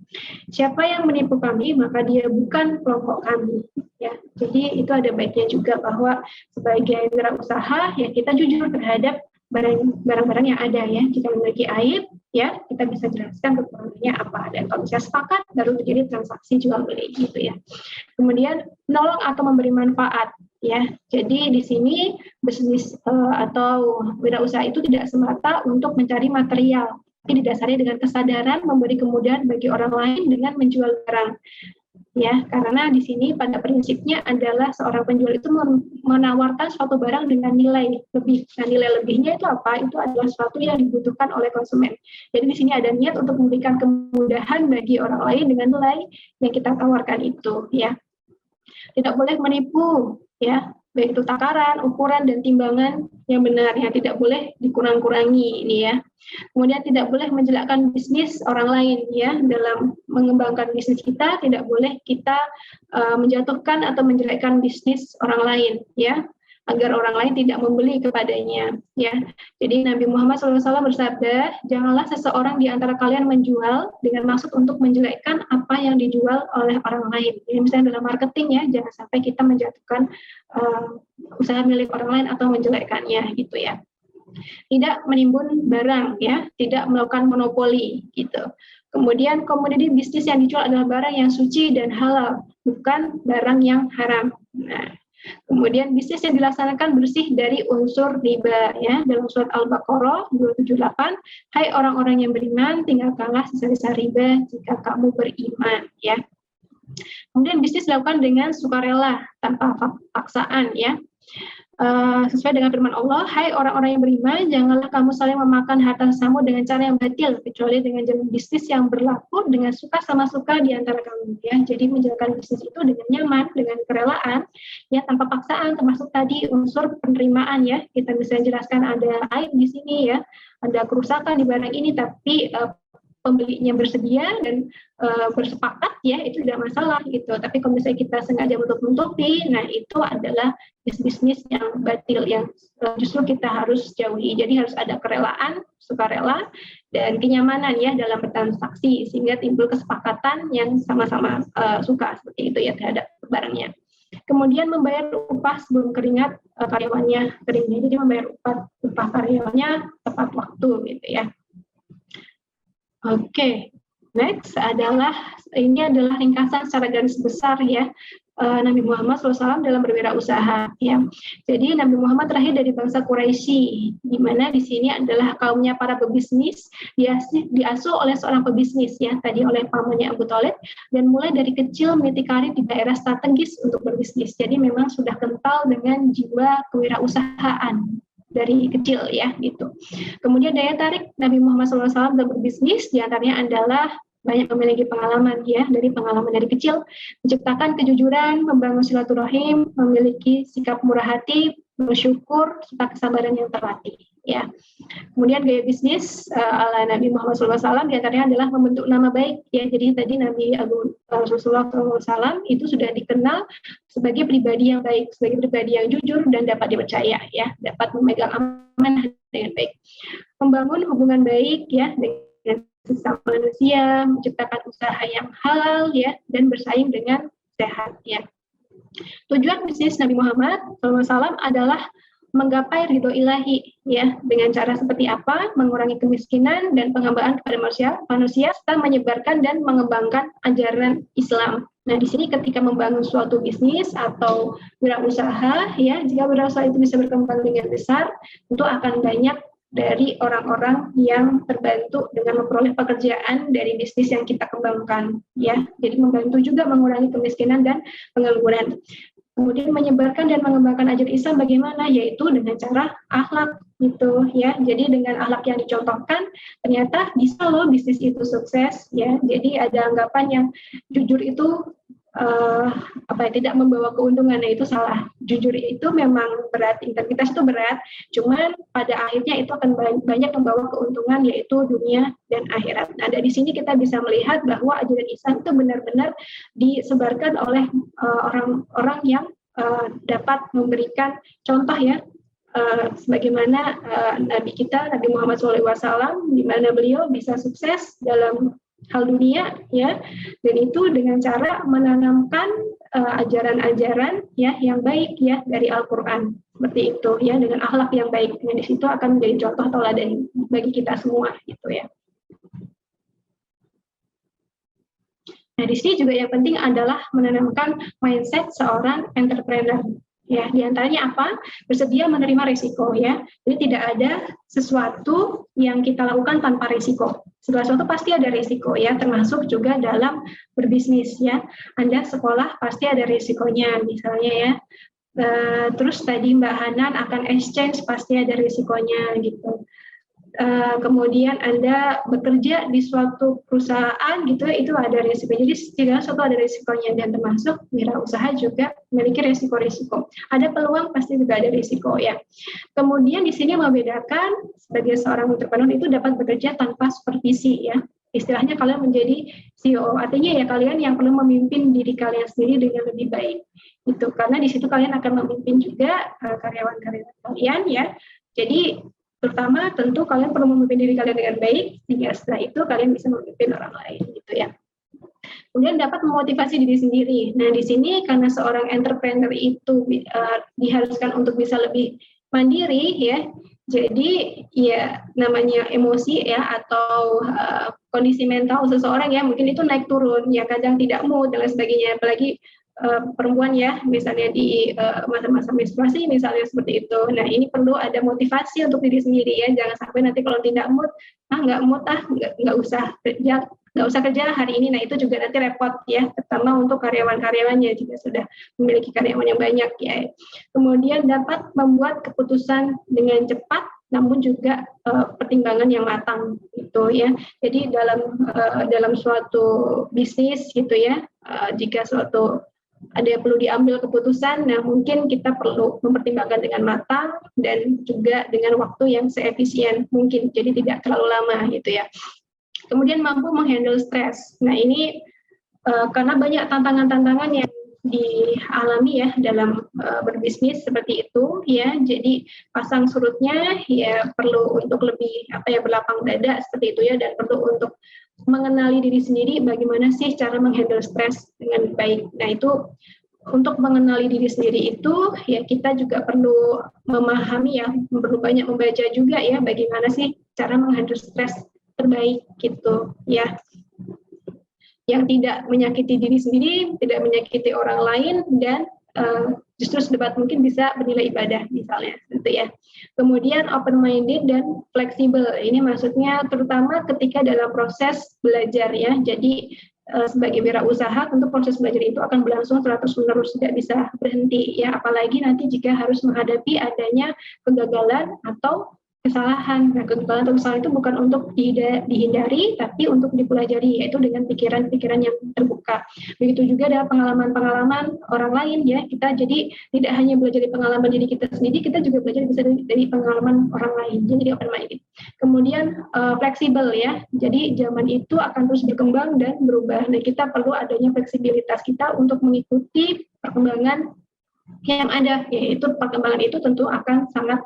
Siapa yang menipu kami maka dia bukan kelompok kami ya. Jadi itu ada baiknya juga bahwa sebagai wirausaha ya kita jujur terhadap barang-barang yang ada ya. Jika memiliki aib ya kita bisa jelaskan kekurangannya apa, dan kalau bisa sepakat baru terjadi transaksi jual beli gitu ya. Kemudian menolong atau memberi manfaat ya. Jadi di sini bisnis atau wirausaha itu tidak semata untuk mencari material, tapi didasari dengan kesadaran memberi kemudahan bagi orang lain dengan menjual barang. Ya, karena di sini pada prinsipnya adalah seorang penjual itu menawarkan suatu barang dengan nilai lebih. Nah, nilai lebihnya itu apa? Itu adalah sesuatu yang dibutuhkan oleh konsumen. Jadi di sini ada niat untuk memberikan kemudahan bagi orang lain dengan nilai yang kita tawarkan itu, ya. Tidak boleh menipu, ya, baik itu takaran, ukuran, dan timbangan yang benar, ya, tidak boleh dikurang-kurangi ini ya. Kemudian tidak boleh menjelekkan bisnis orang lain ya, dalam mengembangkan bisnis kita tidak boleh kita menjatuhkan atau menjelekkan bisnis orang lain ya, agar orang lain tidak membeli kepadanya ya. Jadi Nabi Muhammad SAW bersabda, janganlah seseorang di antara kalian menjual dengan maksud untuk menjelekkan apa yang dijual oleh orang lain. Ini misalnya dalam marketing ya, jangan sampai kita menjatuhkan usaha milik orang lain atau menjelekkannya gitu ya. Tidak menimbun barang ya, tidak melakukan monopoli gitu. Kemudian komoditi bisnis yang dijual adalah barang yang suci dan halal, bukan barang yang haram. Nah, kemudian bisnis yang dilaksanakan bersih dari unsur riba ya, dalam surat Al-Baqarah 278, hai orang-orang yang beriman, tinggalkanlah sisa-sisa riba jika kamu beriman ya. Kemudian bisnis dilakukan dengan sukarela tanpa paksaan ya. Sesuai dengan firman Allah, hai orang-orang yang beriman, janganlah kamu saling memakan harta sesama dengan cara yang batil, kecuali dengan jalan bisnis yang berlaku dengan suka sama suka di antara kamu ya. Jadi menjalankan bisnis itu dengan nyaman, dengan kerelaan ya, tanpa paksaan, termasuk tadi unsur penerimaan ya. Kita bisa jelaskan ada aib di sini ya, ada kerusakan di barang ini, tapi pembelinya bersedia dan bersepakat ya, itu tidak masalah gitu. Tapi kalau misalnya kita sengaja menutup-nutupi, nah itu adalah bisnis yang batil yang justru kita harus jauhi. Jadi harus ada kerelaan, sukarela, dan kenyamanan ya dalam bertransaksi sehingga timbul kesepakatan yang sama-sama suka seperti itu ya terhadap barangnya. Kemudian membayar upah sebelum keringat karyawannya keringnya. Jadi membayar upah karyawannya tepat waktu gitu ya. Oke, next ini adalah ringkasan secara garis besar ya Nabi Muhammad SAW dalam berwirausaha ya. Jadi Nabi Muhammad terakhir dari bangsa Quraisy, di mana di sini adalah kaumnya para pebisnis, diasuh oleh seorang pebisnis ya, tadi oleh pamannya Abu Thalib, dan mulai dari kecil meniti karir di daerah strategis untuk berbisnis. Jadi memang sudah kental dengan jiwa kewirausahaan dari kecil ya gitu. Kemudian daya tarik Nabi Muhammad SAW dalam berbisnis diantaranya adalah banyak memiliki pengalaman ya, dari pengalaman dari kecil, menciptakan kejujuran, membangun silaturahim, memiliki sikap murah hati, bersyukur, serta kesabaran yang terlatih. ya. Kemudian gaya bisnis ala Nabi Muhammad SAW diantaranya adalah membentuk nama baik, ya. Jadi tadi Nabi Agung Rasulullah SAW itu sudah dikenal sebagai pribadi yang baik, sebagai pribadi yang jujur dan dapat dipercaya, ya, dapat memegang amanah dengan baik, membangun hubungan baik, ya, dengan sesama manusia, menciptakan usaha yang halal, ya, dan bersaing dengan sehat, ya. Tujuan bisnis Nabi Muhammad SAW adalah menggapai ridho ilahi, ya, dengan cara seperti apa? Mengurangi kemiskinan dan penghambaan kepada manusia serta menyebarkan dan mengembangkan ajaran Islam. Nah, di sini ketika membangun suatu bisnis atau wirausaha, ya, jika wirausaha itu bisa berkembang dengan besar, tentu akan banyak dari orang-orang yang terbantu dengan memperoleh pekerjaan dari bisnis yang kita kembangkan, ya. Jadi membantu juga mengurangi kemiskinan dan pengangguran. Kemudian menyebarkan dan mengembangkan ajaran Islam bagaimana? Yaitu dengan cara akhlak, gitu, ya. Jadi dengan akhlak yang dicontohkan, ternyata bisa loh bisnis itu sukses, ya. Jadi ada anggapan yang jujur itu tidak membawa keuntungan. Nah, itu salah. Jujur itu memang berat, integritas itu berat, cuman pada akhirnya itu akan banyak membawa keuntungan, yaitu dunia dan akhirat. Nah, dari sini kita bisa melihat bahwa ajaran Islam itu benar-benar disebarkan oleh orang-orang yang dapat memberikan contoh, ya, sebagaimana Nabi kita, Nabi Muhammad SAW, di mana beliau bisa sukses dalam hal dunia, ya, dan itu dengan cara menanamkan ajaran-ajaran, ya, yang baik, ya, dari Al-Quran, seperti itu, ya, dengan akhlak yang baik. Nah, di situ akan menjadi contoh teladan bagi kita semua, gitu, ya. Nah, di sini juga yang penting adalah menanamkan mindset seorang entrepreneur. Ya, diantaranya apa? Bersedia menerima risiko, ya. Jadi tidak ada sesuatu yang kita lakukan tanpa risiko. Segala sesuatu pasti ada risiko, ya, termasuk juga dalam berbisnis, ya. Anda sekolah pasti ada risikonya, misalnya, ya. Terus tadi Mbak Hanan akan exchange pasti ada risikonya, gitu. Kemudian Anda bekerja di suatu perusahaan, gitu, itu ada risiko. Jadi tidak suatu ada risikonya, dan termasuk wirausaha juga memiliki risiko-risiko. Ada peluang, pasti juga ada risiko, ya. Kemudian di sini membedakan sebagai seorang entrepreneur itu dapat bekerja tanpa supervisi, ya. Istilahnya kalian menjadi CEO, artinya ya kalian yang perlu memimpin diri kalian sendiri dengan lebih baik. Itu karena di situ kalian akan memimpin juga karyawan-karyawan kalian, ya. Jadi terutama tentu kalian perlu memimpin diri kalian dengan baik, sehingga setelah itu kalian bisa memimpin orang lain, gitu, ya. Kemudian dapat memotivasi diri sendiri. Nah, di sini karena seorang entrepreneur itu diharuskan untuk bisa lebih mandiri, ya. Jadi ya namanya emosi, ya, atau kondisi mental seseorang, ya, mungkin itu naik turun, ya, kadang tidak mood dan lain sebagainya, apalagi perempuan, ya, misalnya di masa-masa menstruasi misalnya seperti itu. Nah, ini perlu ada motivasi untuk diri sendiri, ya, jangan sampai nanti kalau tidak mood, nggak usah kerja hari ini. Nah, itu juga nanti repot, ya, terutama untuk karyawan-karyawannya jika sudah memiliki karyawan yang banyak, ya. Kemudian dapat membuat keputusan dengan cepat, namun juga pertimbangan yang matang, gitu, ya. Jadi dalam suatu bisnis, gitu, ya, jika suatu ada yang perlu diambil keputusan, nah mungkin kita perlu mempertimbangkan dengan matang dan juga dengan waktu yang seefisien mungkin, jadi tidak terlalu lama, gitu, ya. Kemudian mampu menghandle stres. Nah, ini karena banyak tantangan-tantangan yang dialami, ya, dalam berbisnis seperti itu, ya. Jadi pasang surutnya, ya, perlu untuk lebih berlapang dada seperti itu, ya, dan perlu untuk mengenali diri sendiri bagaimana sih cara menghandle stres dengan baik. Nah, itu untuk mengenali diri sendiri itu, ya, kita juga perlu memahami, ya, perlu banyak membaca juga, ya, bagaimana sih cara menghandle stres terbaik, gitu, ya, yang tidak menyakiti diri sendiri, tidak menyakiti orang lain, dan justru sedebat mungkin bisa bernilai ibadah, misalnya, gitu, ya. Kemudian open-minded dan fleksibel. Ini maksudnya terutama ketika dalam proses belajar, ya. Jadi sebagai wirausaha, tentu proses belajar itu akan berlangsung terus-menerus, tidak bisa berhenti, ya. Apalagi nanti jika harus menghadapi adanya kegagalan atau kesalahan. Nah, kegagalan atau kesalahan itu bukan untuk dihindari, tapi untuk dipelajari, yaitu dengan pikiran-pikiran yang terbuka. Begitu juga ada pengalaman-pengalaman orang lain ya. Kita jadi tidak hanya belajar dari pengalaman diri kita sendiri, kita juga belajar bisa dari pengalaman orang lain. Jadi open minded. Kemudian fleksibel ya. Jadi zaman itu akan terus berkembang dan berubah. Nah, kita perlu adanya fleksibilitas kita untuk mengikuti perkembangan yang ada, yaitu perkembangan itu tentu akan sangat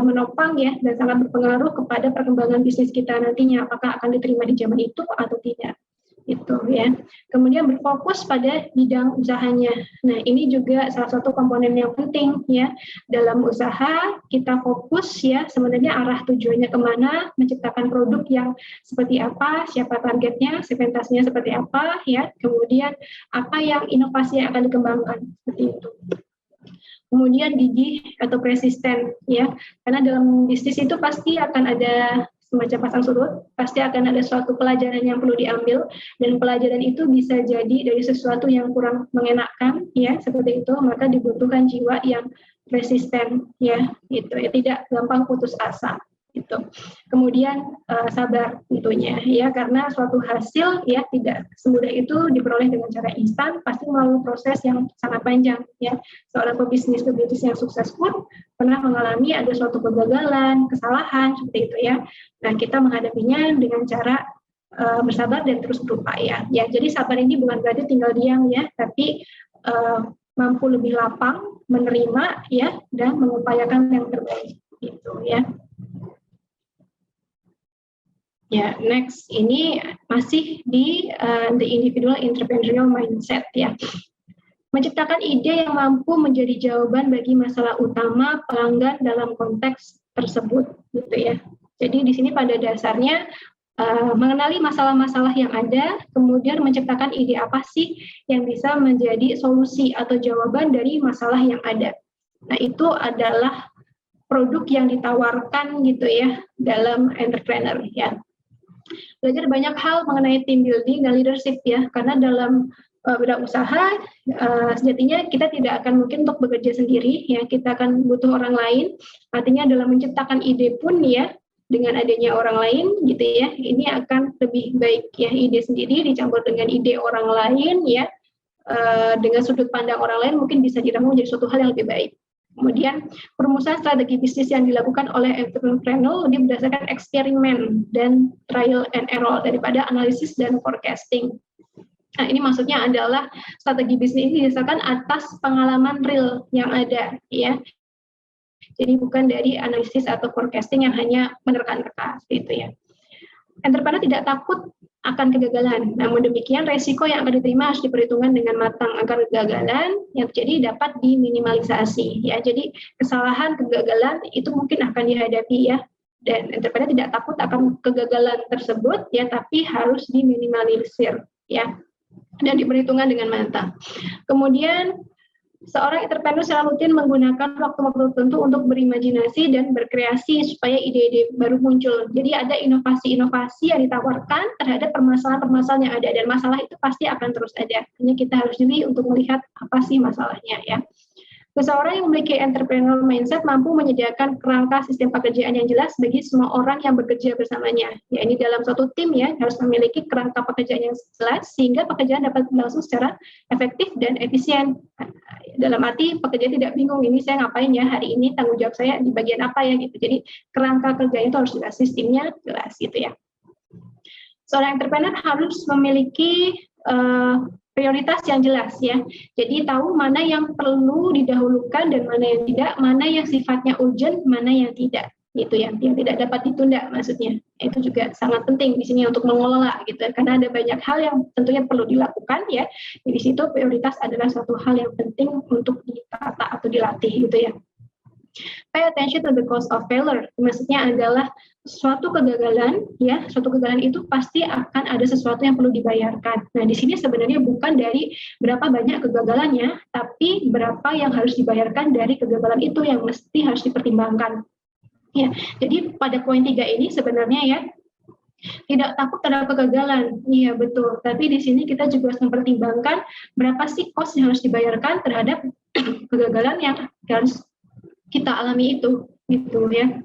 menopang ya dan sangat berpengaruh kepada perkembangan bisnis kita nantinya, apakah akan diterima di zaman itu atau tidak, itu ya. Kemudian berfokus pada bidang usahanya. Nah, ini juga salah satu komponen yang penting ya dalam usaha. Kita fokus ya sebenarnya arah tujuannya kemana, menciptakan produk yang seperti apa, siapa targetnya, segmentasinya seperti apa ya, kemudian apa yang inovasi yang akan dikembangkan, seperti itu. Kemudian gigih atau persisten ya, karena dalam bisnis itu pasti akan ada semacam pasang surut, pasti akan ada suatu pelajaran yang perlu diambil, dan pelajaran itu bisa jadi dari sesuatu yang kurang mengenakan ya seperti itu, maka dibutuhkan jiwa yang resisten ya, gitu ya, tidak gampang putus asa gitu. Kemudian sabar tentunya ya, karena suatu hasil ya tidak semudah itu diperoleh dengan cara instan, pasti melalui proses yang sangat panjang ya. Seorang pebisnis yang sukses pun pernah mengalami ada suatu kegagalan, kesalahan seperti itu ya. Nah, kita menghadapinya dengan cara bersabar dan terus berupaya ya. Jadi sabar ini bukan berarti tinggal diam ya, tapi mampu lebih lapang menerima ya dan mengupayakan yang terbaik gitu ya. Ya, next ini masih di the individual entrepreneurial mindset ya. Menciptakan ide yang mampu menjadi jawaban bagi masalah utama pelanggan dalam konteks tersebut, gitu ya. Jadi di sini pada dasarnya mengenali masalah-masalah yang ada, kemudian menciptakan ide apa sih yang bisa menjadi solusi atau jawaban dari masalah yang ada. Nah, itu adalah produk yang ditawarkan gitu ya dalam entrepreneur ya. Belajar banyak hal mengenai team building dan leadership ya, karena dalam berusaha sejatinya kita tidak akan mungkin untuk bekerja sendiri ya, kita akan butuh orang lain. Artinya dalam menciptakan ide pun ya dengan adanya orang lain gitu ya, ini akan lebih baik ya, ide sendiri dicampur dengan ide orang lain ya, dengan sudut pandang orang lain mungkin bisa diramu menjadi suatu hal yang lebih baik. Kemudian perumusan strategi bisnis yang dilakukan oleh entrepreneur lebih berdasarkan eksperimen dan trial and error daripada analisis dan forecasting. Nah, ini maksudnya adalah strategi bisnis ini didasarkan atas pengalaman real yang ada ya. Jadi bukan dari analisis atau forecasting yang hanya menerka-nerka gitu ya. Entrepreneur tidak takut akan kegagalan. Namun demikian, resiko yang akan diterima harus diperhitungkan dengan matang agar kegagalan yang terjadi dapat diminimalisasi. Ya, jadi kesalahan, kegagalan itu mungkin akan dihadapi ya. Dan entrepreneur tidak takut akan kegagalan tersebut ya, tapi harus diminimalisir ya. Dan diperhitungkan dengan matang. Kemudian seorang entrepreneur secara rutin menggunakan waktu-waktu tertentu untuk berimajinasi dan berkreasi supaya ide-ide baru muncul. Jadi ada inovasi-inovasi yang ditawarkan terhadap permasalahan-permasalahan yang ada, dan masalah itu pasti akan terus ada. Hanya kita harus jeli untuk melihat apa sih masalahnya ya. Seseorang yang memiliki entrepreneurial mindset mampu menyediakan kerangka sistem pekerjaan yang jelas bagi semua orang yang bekerja bersamanya. Ya, ini dalam suatu tim ya harus memiliki kerangka pekerjaan yang jelas sehingga pekerjaan dapat berlangsung secara efektif dan efisien. Dalam arti pekerja tidak bingung, ini saya ngapain ya hari ini, tanggung jawab saya di bagian apa ya gitu. Jadi kerangka kerjanya itu harus jelas, sistemnya jelas gitu ya. Seorang entrepreneur harus memiliki prioritas yang jelas ya. Jadi tahu mana yang perlu didahulukan dan mana yang tidak, mana yang sifatnya urgent, mana yang tidak. Gitu ya, yang tidak dapat ditunda maksudnya. Itu juga sangat penting di sini untuk mengelola gitu. Karena ada banyak hal yang tentunya perlu dilakukan ya. Di situ prioritas adalah suatu hal yang penting untuk ditata atau dilatih gitu ya. Pay attention to the cost of failure. Maksudnya adalah suatu kegagalan, ya, suatu kegagalan itu pasti akan ada sesuatu yang perlu dibayarkan. Nah, di sini sebenarnya bukan dari berapa banyak kegagalannya, tapi berapa yang harus dibayarkan dari kegagalan itu yang mesti harus dipertimbangkan. Ya, jadi pada poin 3 ini sebenarnya ya, tidak takut terhadap kegagalan, iya betul. Tapi di sini kita juga harus mempertimbangkan berapa sih cost yang harus dibayarkan terhadap kegagalan yang harus kita alami itu, gitu ya.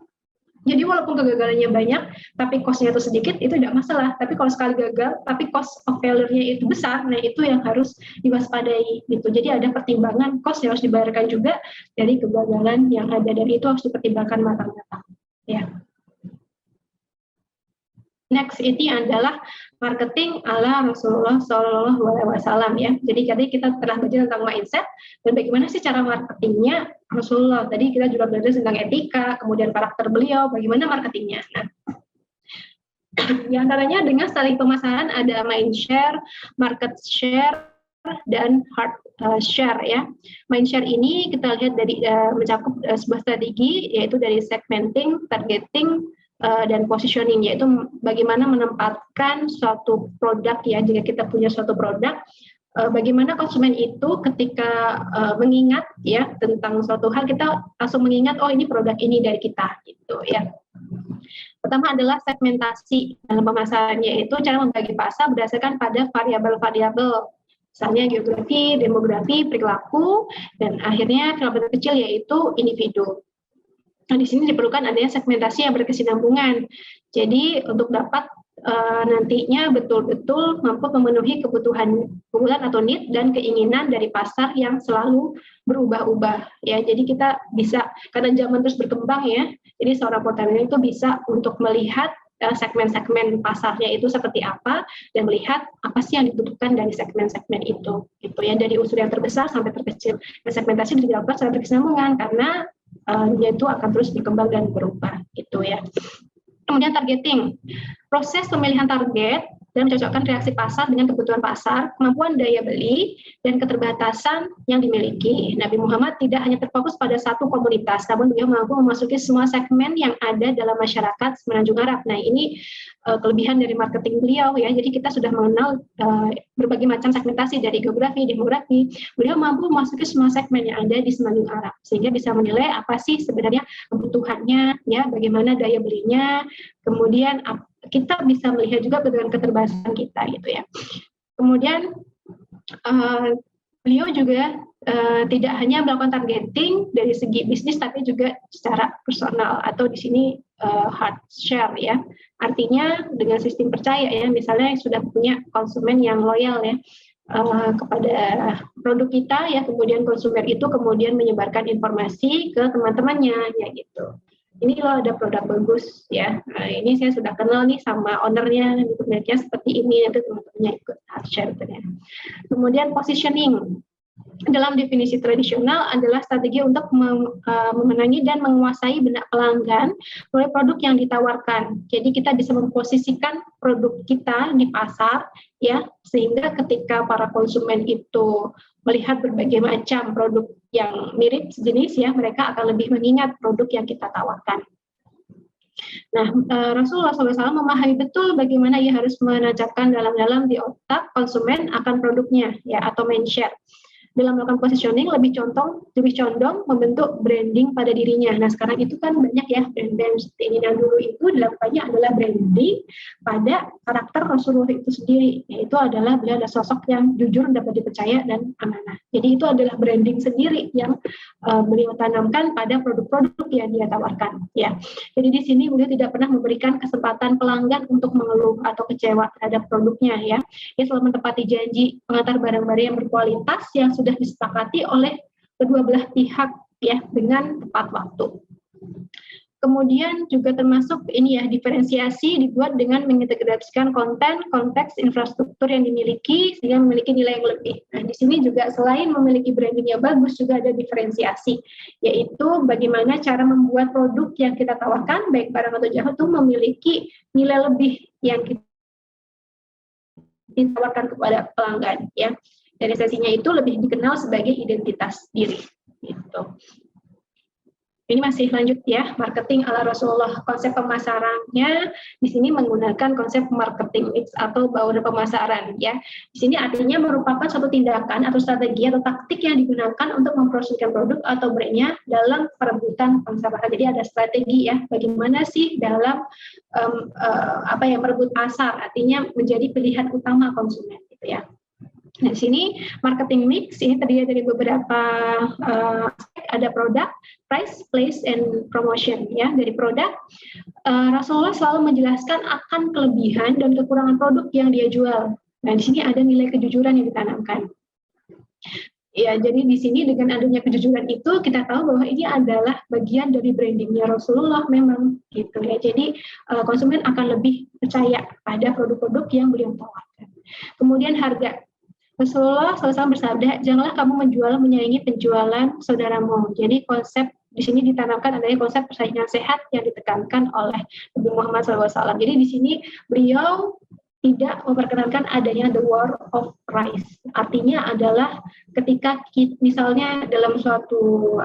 Jadi walaupun kegagalannya banyak, tapi cost-nya itu sedikit, itu tidak masalah. Tapi kalau sekali gagal, tapi cost of failure-nya itu besar, nah itu yang harus diwaspadai gitu. Jadi ada pertimbangan cost yang harus dibayarkan juga dari kegagalan yang ada, dan itu harus dipertimbangkan matang-matang. Ya. Next ini adalah marketing ala Rasulullah Shallallahu Alaihi Wasallam ya. Jadi tadi kita telah belajar tentang mindset dan bagaimana sih cara marketingnya Rasulullah. Tadi kita juga belajar tentang etika, kemudian karakter beliau, bagaimana marketingnya. Nah, di antaranya dengan strategi pemasaran ada mind share, market share, dan hard share ya. Mind share ini kita lihat dari mencakup sebuah strategi, yaitu dari segmenting, targeting, dan positioning, yaitu bagaimana menempatkan suatu produk ya. Jika kita punya suatu produk, bagaimana konsumen itu ketika mengingat ya tentang suatu hal, kita langsung mengingat, oh ini produk ini dari kita gitu ya. Pertama adalah segmentasi dalam pemasarannya, itu cara membagi pasar berdasarkan pada variabel-variabel, misalnya geografi, demografi, perilaku, dan akhirnya variabel kecil yaitu individu. Nah, di sini diperlukan adanya segmentasi yang berkesinambungan. Jadi untuk dapat nantinya betul-betul mampu memenuhi kebutuhan atau need dan keinginan dari pasar yang selalu berubah-ubah. Ya, jadi kita bisa, karena zaman terus berkembang ya. Jadi seorang portfolio itu bisa untuk melihat segmen-segmen pasarnya itu seperti apa dan melihat apa sih yang dibutuhkan dari segmen-segmen itu. Gitu ya, dari unsur yang terbesar sampai terkecil. Dan segmentasi dilakukan secara berkesinambungan karena itu akan terus berkembang dan berubah gitu ya. Kemudian targeting, proses pemilihan target dan mencocokkan reaksi pasar dengan kebutuhan pasar, kemampuan daya beli, dan keterbatasan yang dimiliki. Nabi Muhammad tidak hanya terfokus pada satu komunitas, namun beliau mampu memasuki semua segmen yang ada dalam masyarakat Semenanjung Arab. Nah, ini kelebihan dari marketing beliau ya. Jadi kita sudah mengenal berbagai macam segmentasi dari geografi, demografi. Beliau mampu memasuki semua segmen yang ada di Semenanjung Arab, sehingga bisa menilai apa sih sebenarnya kebutuhannya, ya, bagaimana daya belinya, kemudian kita bisa melihat juga dengan keterbatasan kita gitu ya. Kemudian beliau juga tidak hanya melakukan targeting dari segi bisnis, tapi juga secara personal atau di sini hard share ya. Artinya dengan sistem percaya ya, misalnya sudah punya konsumen yang loyal ya kepada produk kita ya, kemudian konsumen itu kemudian menyebarkan informasi ke teman-temannya ya gitu. Ini loh ada produk bagus ya. Nah, ini saya sudah kenal nih sama ownernya, internetnya seperti ini, nanti teman-temannya ikut share ya. Kemudian positioning dalam definisi tradisional adalah strategi untuk memenangi dan menguasai benak pelanggan melalui produk yang ditawarkan. Jadi kita bisa memposisikan produk kita di pasar ya, sehingga ketika para konsumen itu melihat berbagai macam produk yang mirip sejenis ya, mereka akan lebih mengingat produk yang kita tawarkan. Nah, Rasulullah SAW memahami betul bagaimana ia harus menancapkan dalam-dalam di otak konsumen akan produknya ya, atau mind share. Dalam melakukan positioning lebih condong membentuk branding pada dirinya. Nah, sekarang itu kan banyak ya brand-brand seperti ini. Nah, dulu itu dilakukannya adalah branding pada karakter Rasulullah itu sendiri, yaitu adalah beliau adalah sosok yang jujur, dapat dipercaya, dan amanah. Jadi itu adalah branding sendiri yang beliau tanamkan pada produk-produk yang dia tawarkan. Ya, jadi di sini beliau tidak pernah memberikan kesempatan pelanggan untuk mengeluh atau kecewa terhadap produknya. Ya, dia selalu menepati janji mengantar barang-barang yang berkualitas yang sudah disepakati oleh kedua belah pihak ya dengan tepat waktu. Kemudian juga termasuk ini ya, diferensiasi dibuat dengan mengintegrasikan konten, konteks, infrastruktur yang dimiliki sehingga memiliki nilai yang lebih. Nah, di sini juga selain memiliki branding yang bagus juga ada diferensiasi, yaitu bagaimana cara membuat produk yang kita tawarkan baik barang atau jasa itu memiliki nilai lebih yang kita ditawarkan kepada pelanggan ya. Diferensiasinya itu lebih dikenal sebagai identitas diri gitu. Ini masih lanjut ya, marketing ala Rasulullah. Konsep pemasarannya di sini menggunakan konsep marketing mix atau bauran pemasaran ya. Di sini artinya merupakan suatu tindakan atau strategi atau taktik yang digunakan untuk mempromosikan produk atau brandnya dalam perebutan pemasaran. Jadi ada strategi ya, bagaimana sih dalam merebut pasar, artinya menjadi pilihan utama konsumen gitu ya. Nah, di sini marketing mix ini terdiri dari beberapa aspek ada produk, price, place, and promotion. Ya, dari produk, Rasulullah selalu menjelaskan akan kelebihan dan kekurangan produk yang dia jual. Nah, di sini ada nilai kejujuran yang ditanamkan. Ya, jadi di sini dengan adanya kejujuran itu kita tahu bahwa ini adalah bagian dari brandingnya Rasulullah memang gitu ya. Jadi konsumen akan lebih percaya pada produk-produk yang beliau tawarkan. Kemudian harga. Rasulullah SAW bersabda, janganlah kamu menjual menyaingi penjualan saudaramu. Jadi konsep di sini ditanamkan adanya konsep persaingan sehat yang ditekankan oleh Nabi Muhammad SAW. Jadi di sini beliau tidak memperkenankan adanya the war of price. Artinya adalah ketika misalnya dalam suatu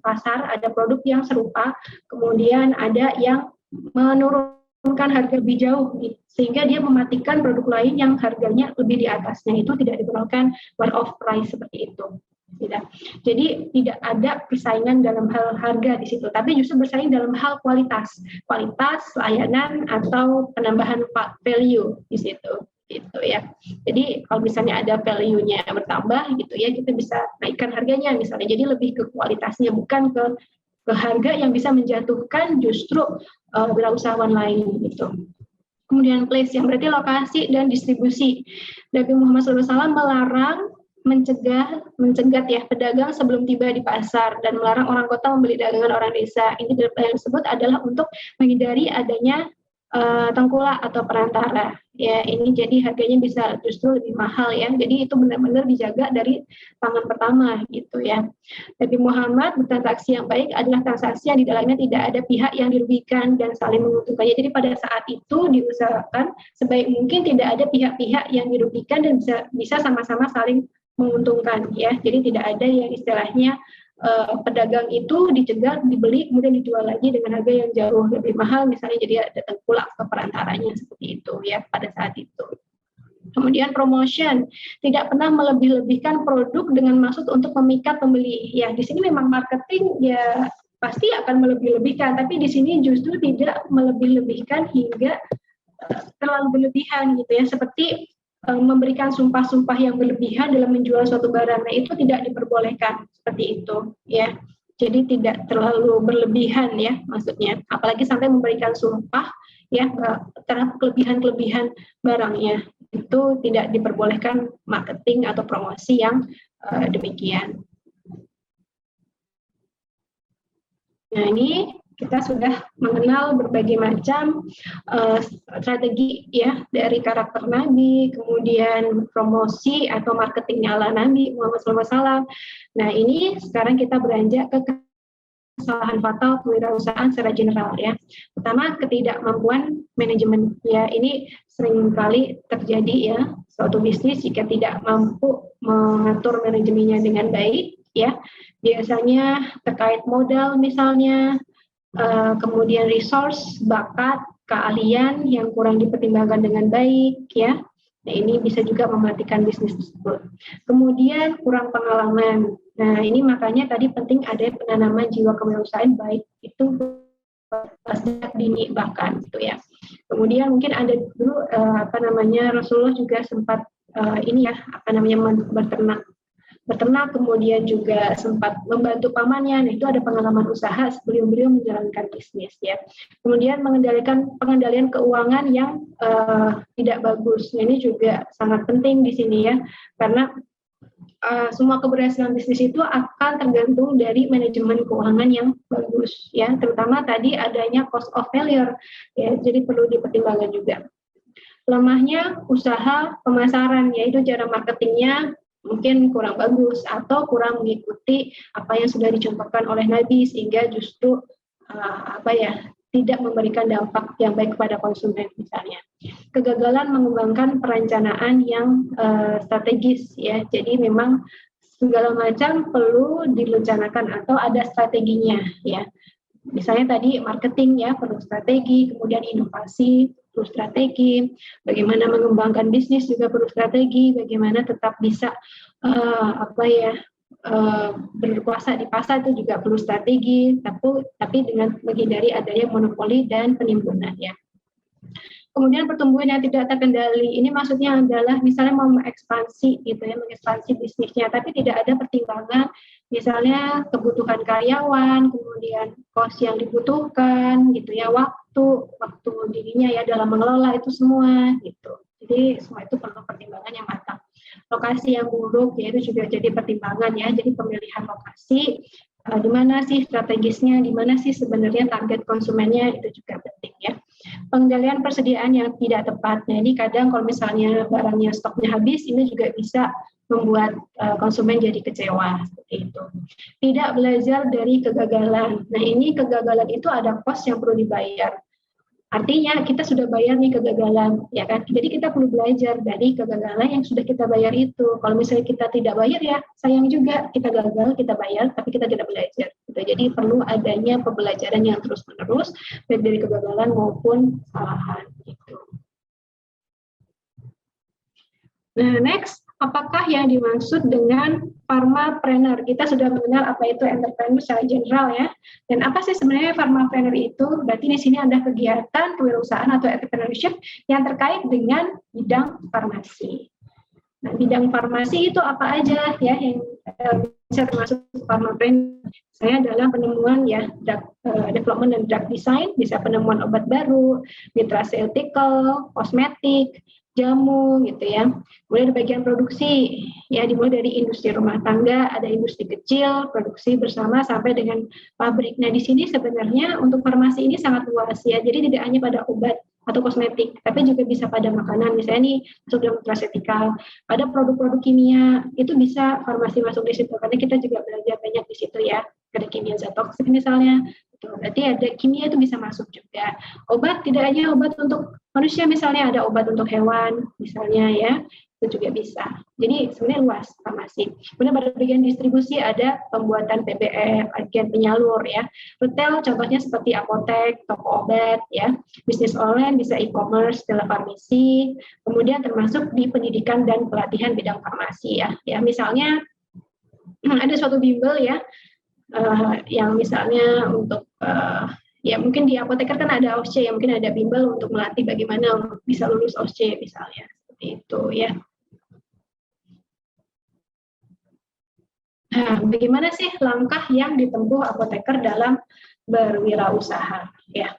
pasar ada produk yang serupa, kemudian ada yang menurunkan harga lebih jauh, sehingga dia mematikan produk lain yang harganya lebih di atasnya, itu tidak diperlukan war of price seperti itu. Tidak. Jadi tidak ada persaingan dalam hal harga di situ, tapi justru bersaing dalam hal kualitas, layanan atau penambahan value di situ, gitu ya. Jadi kalau misalnya ada value-nya bertambah, gitu ya, kita bisa naikkan harganya misalnya. Jadi lebih ke kualitasnya, bukan ke harga yang bisa menjatuhkan justru wirausahawan lain, gitu. Kemudian place, yang berarti lokasi dan distribusi. Nabi Muhammad SAW melarang mencegat ya pedagang sebelum tiba di pasar dan melarang orang kota membeli dagangan orang desa. Ini yang disebut adalah untuk menghindari adanya tengkulak atau perantara. Ya, ini jadi harganya bisa justru lebih mahal ya. Jadi itu benar-benar dijaga dari tangan pertama gitu ya. Nabi Muhammad bertransaksi yang baik adalah transaksi yang di dalamnya tidak ada pihak yang dirugikan dan saling menguntungkan. Jadi pada saat itu diusahakan sebaik mungkin tidak ada pihak-pihak yang dirugikan dan bisa sama-sama saling menguntungkan ya. Jadi tidak ada yang istilahnya pedagang itu dicegat, dibeli, kemudian dijual lagi dengan harga yang jauh lebih mahal, misalnya jadi ada tengkulak ke perantaranya seperti itu ya pada saat itu. Kemudian promotion, tidak pernah melebih-lebihkan produk dengan maksud untuk memikat pembeli. Ya di sini memang marketing ya pasti akan melebih-lebihkan, tapi di sini justru tidak melebih-lebihkan hingga terlalu berlebihan gitu ya, seperti memberikan sumpah-sumpah yang berlebihan dalam menjual suatu barang. Nah, itu tidak diperbolehkan seperti itu ya. Jadi tidak terlalu berlebihan ya maksudnya. Apalagi sampai memberikan sumpah ya terhadap kelebihan-kelebihan barangnya. Itu tidak diperbolehkan marketing atau promosi yang demikian. Nah, ini kita sudah mengenal berbagai macam strategi ya dari karakter Nabi, kemudian promosi atau marketing ala Nabi Muhammad SAW. Nah, ini sekarang kita beranjak ke kesalahan fatal kewirausahaan secara general ya. Pertama, ketidakmampuan manajemen. Ya, ini sering kali terjadi ya, suatu bisnis jika tidak mampu mengatur manajemennya dengan baik ya. Biasanya terkait modal misalnya, kemudian resource, bakat, keahlian yang kurang dipertimbangkan dengan baik ya. Nah, ini bisa juga mematikan bisnis tersebut. Kemudian kurang pengalaman. Nah, ini makanya tadi penting ada penanaman jiwa kewirausahaan baik itu sejak dini bahkan gitu ya. Kemudian mungkin ada dulu Rasulullah juga sempat berternak, kemudian juga sempat membantu pamannya. Nah, itu ada pengalaman usaha sebelum beliau menjalankan bisnis ya. Kemudian pengendalian keuangan yang tidak bagus. Nah, ini juga sangat penting di sini ya, karena semua keberhasilan bisnis itu akan tergantung dari manajemen keuangan yang bagus ya. Terutama tadi adanya cost of failure ya, jadi perlu dipertimbangkan juga. Lemahnya usaha pemasaran, yaitu cara marketingnya mungkin kurang bagus atau kurang mengikuti apa yang sudah dicontohkan oleh Nabi, sehingga justru tidak memberikan dampak yang baik kepada konsumen misalnya. Kegagalan mengembangkan perencanaan yang strategis ya. Jadi memang segala macam perlu direncanakan atau ada strateginya ya. Misalnya tadi marketing ya perlu strategi, kemudian inovasi perlu strategi, bagaimana mengembangkan bisnis juga perlu strategi, bagaimana tetap bisa berkuasa di pasar itu juga perlu strategi, tapi dengan menghindari adanya monopoli dan penimbunan ya. Kemudian pertumbuhan yang tidak terkendali, ini maksudnya adalah misalnya mau mengekspansi gitu ya, mengekspansi bisnisnya, tapi tidak ada pertimbangan misalnya kebutuhan karyawan, kemudian cost yang dibutuhkan gitu ya, waktu dirinya ya dalam mengelola itu semua gitu. Jadi semua itu perlu pertimbangan yang matang. Lokasi yang buruk ya itu juga jadi pertimbangan ya, jadi pemilihan lokasi di mana sih strategisnya, di mana sih sebenarnya target konsumennya, itu juga penting ya. Pengendalian persediaan yang tidak tepat. Nah, ini kadang kalau misalnya barangnya stoknya habis, ini juga bisa membuat konsumen jadi kecewa seperti itu. Tidak belajar dari kegagalan. Nah, ini kegagalan itu ada cost yang perlu dibayar. Artinya kita sudah bayar nih kegagalan, ya kan? Jadi kita perlu belajar dari kegagalan yang sudah kita bayar itu. Kalau misalnya kita tidak bayar ya sayang juga, kita gagal, kita bayar, tapi kita tidak belajar. Gitu. Jadi perlu adanya pembelajaran yang terus-menerus, baik dari kegagalan maupun kesalahan. Gitu. Nah, next, apakah yang dimaksud dengan pharmapreneur? Kita sudah mengenal apa itu entrepreneur secara general ya. Dan apa sih sebenarnya pharmapreneur itu? Berarti di sini ada kegiatan kewirausahaan atau entrepreneurship yang terkait dengan bidang farmasi. Nah, bidang farmasi itu apa aja ya yang bisa termasuk pharmapreneur? Saya adalah penemuan ya development dan drug design, bisa penemuan obat baru, nutraceutical, kosmetik, jamu gitu ya. Kemudian di bagian produksi ya dimulai dari industri rumah tangga, ada industri kecil, produksi bersama sampai dengan pabrik. Nah, di sini sebenarnya untuk farmasi ini sangat luas ya. Jadi tidak hanya pada obat atau kosmetik, tapi juga bisa pada makanan. Misalnya nih masuk dalam nutraceutical, pada produk-produk kimia itu bisa farmasi masuk di situ karena kita juga belajar banyak di situ ya. Ada kimia zat toksik misalnya. Berarti ada kimia itu bisa masuk juga. Obat tidak hanya obat untuk manusia, misalnya ada obat untuk hewan, misalnya ya, itu juga bisa. Jadi sebenarnya luas farmasi. Kemudian pada bagian distribusi ada pembuatan PBM, agen penyalur ya. Retail contohnya seperti apotek, toko obat ya. Bisnis online bisa e-commerce, telefarmasi. Kemudian termasuk di pendidikan dan pelatihan bidang farmasi ya. Ya misalnya ada suatu bimbel ya, yang misalnya untuk ya mungkin di apoteker kan ada OSCE, ya mungkin ada bimbel untuk melatih bagaimana bisa lulus OSCE misalnya, seperti itu ya. Nah, bagaimana sih langkah yang ditempuh apoteker dalam berwirausaha ya.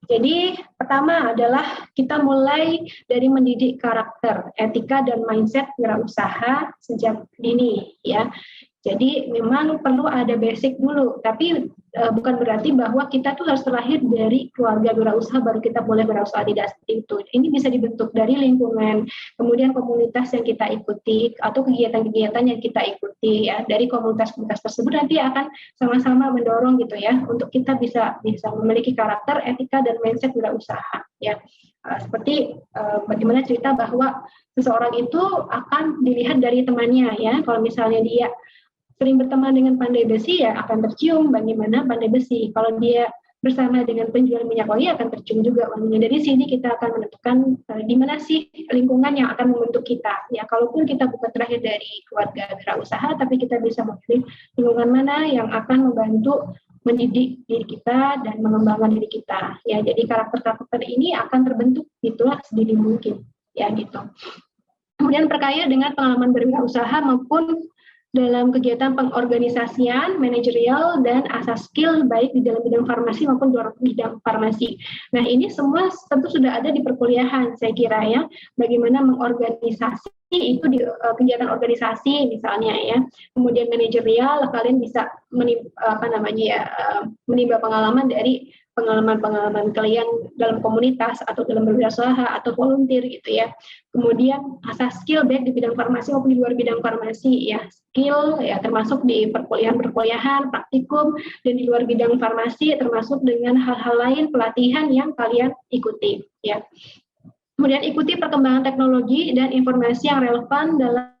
Jadi pertama adalah kita mulai dari mendidik karakter, etika dan mindset wirausaha sejak dini ya. Jadi memang perlu ada basic dulu, tapi bukan berarti bahwa kita tuh harus terlahir dari keluarga wirausaha baru kita boleh berwirausaha, tidak seperti itu. Ini bisa dibentuk dari lingkungan, kemudian komunitas yang kita ikuti atau kegiatan-kegiatan yang kita ikuti ya. Dari komunitas-komunitas tersebut nanti akan sama-sama mendorong gitu ya untuk kita bisa memiliki karakter, etika dan mindset wirausaha ya. Seperti bagaimana cerita bahwa seseorang itu akan dilihat dari temannya ya. Kalau misalnya dia sering berteman dengan pandai besi ya akan tercium bagaimana pandai besi. Kalau dia bersama dengan penjual minyak wangi akan tercium juga wanginya. Dari sini kita akan menentukan di mana sih lingkungan yang akan membentuk kita. Ya, kalaupun kita bukan terakhir dari keluarga wirausaha, tapi kita bisa memilih lingkungan mana yang akan membantu mendidik diri kita dan mengembangkan diri kita. Ya, jadi karakter-karakter ini akan terbentuk itulah sedini mungkin. Ya, gitu. Kemudian perkaya dengan pengalaman berwirausaha maupun dalam kegiatan pengorganisasian, manajerial, dan asas skill baik di dalam bidang farmasi maupun luar bidang farmasi. Nah, ini semua tentu sudah ada di perkuliahan, saya kira ya. Bagaimana mengorganisasi itu di kegiatan organisasi misalnya ya. Kemudian manajerial, kalian bisa menimba pengalaman dari pengalaman kalian dalam komunitas atau dalam berwirausaha atau volunteer gitu ya. Kemudian asas skill baik di bidang farmasi maupun di luar bidang farmasi ya. Skill ya termasuk di perkuliahan, praktikum, dan di luar bidang farmasi termasuk dengan hal-hal lain pelatihan yang kalian ikuti ya. Kemudian ikuti perkembangan teknologi dan informasi yang relevan dalam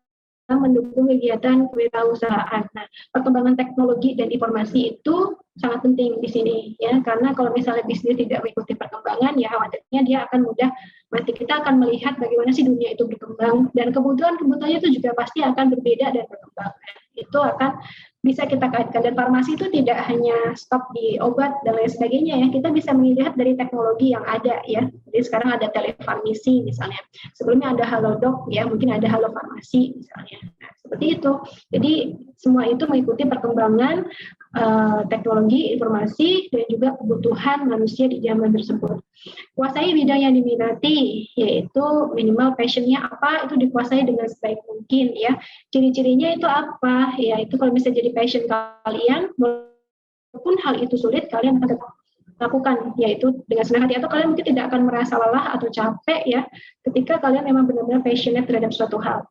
mendukung kegiatan kewirausahaan. Nah, perkembangan teknologi dan informasi itu sangat penting di sini ya, karena kalau misalnya bisnis tidak mengikuti perkembangan ya khawatirnya dia akan mudah mati. Kita akan melihat bagaimana sih dunia itu berkembang dan kebutuhannya itu juga pasti akan berbeda dan berkembang. Itu akan bisa kita kaitkan, dan farmasi itu tidak hanya stop di obat dan lain sebagainya ya, kita bisa melihat dari teknologi yang ada ya. Jadi sekarang ada telefarmasi misalnya, sebelumnya ada Halodoc ya, mungkin ada Halo Farmasi misalnya. Nah, seperti itu. Jadi semua itu mengikuti perkembangan teknologi informasi dan juga kebutuhan manusia di zaman tersebut. Kuasai bidang yang diminati, yaitu minimal passionnya apa, itu dikuasai dengan sebaik mungkin ya. Ciri-cirinya itu apa? Ya itu kalau bisa jadi passion kalian, walaupun hal itu sulit, kalian akan tetap lakukan, yaitu dengan senang hati, atau kalian mungkin tidak akan merasa lelah atau capek ya, ketika kalian memang benar-benar passionate terhadap suatu hal.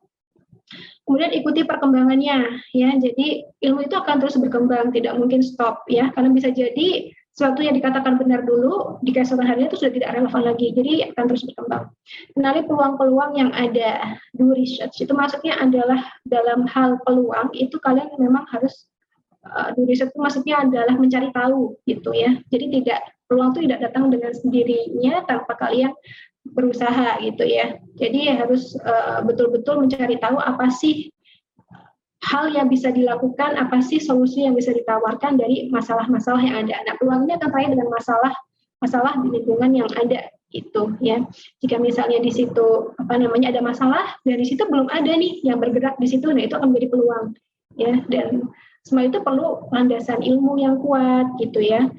Kemudian ikuti perkembangannya ya, jadi ilmu itu akan terus berkembang, tidak mungkin stop ya, karena bisa jadi sesuatu yang dikatakan benar dulu di keesokan harinya itu sudah tidak relevan lagi, jadi akan terus berkembang. Kenali peluang-peluang yang ada, do research, itu maksudnya adalah dalam hal peluang itu kalian memang harus do research, itu maksudnya adalah mencari tahu gitu ya, jadi peluang itu tidak datang dengan sendirinya tanpa kalian berusaha gitu ya. Jadi harus betul-betul mencari tahu apa sih hal yang bisa dilakukan, apa sih solusi yang bisa ditawarkan dari masalah-masalah yang ada. Nah, peluang ini akan kait dengan masalah di lingkungan yang ada itu ya. Jika misalnya di situ ada masalah, dari situ belum ada nih yang bergerak di situ, nah itu akan menjadi peluang ya. Dan semua itu perlu landasan ilmu yang kuat gitu ya.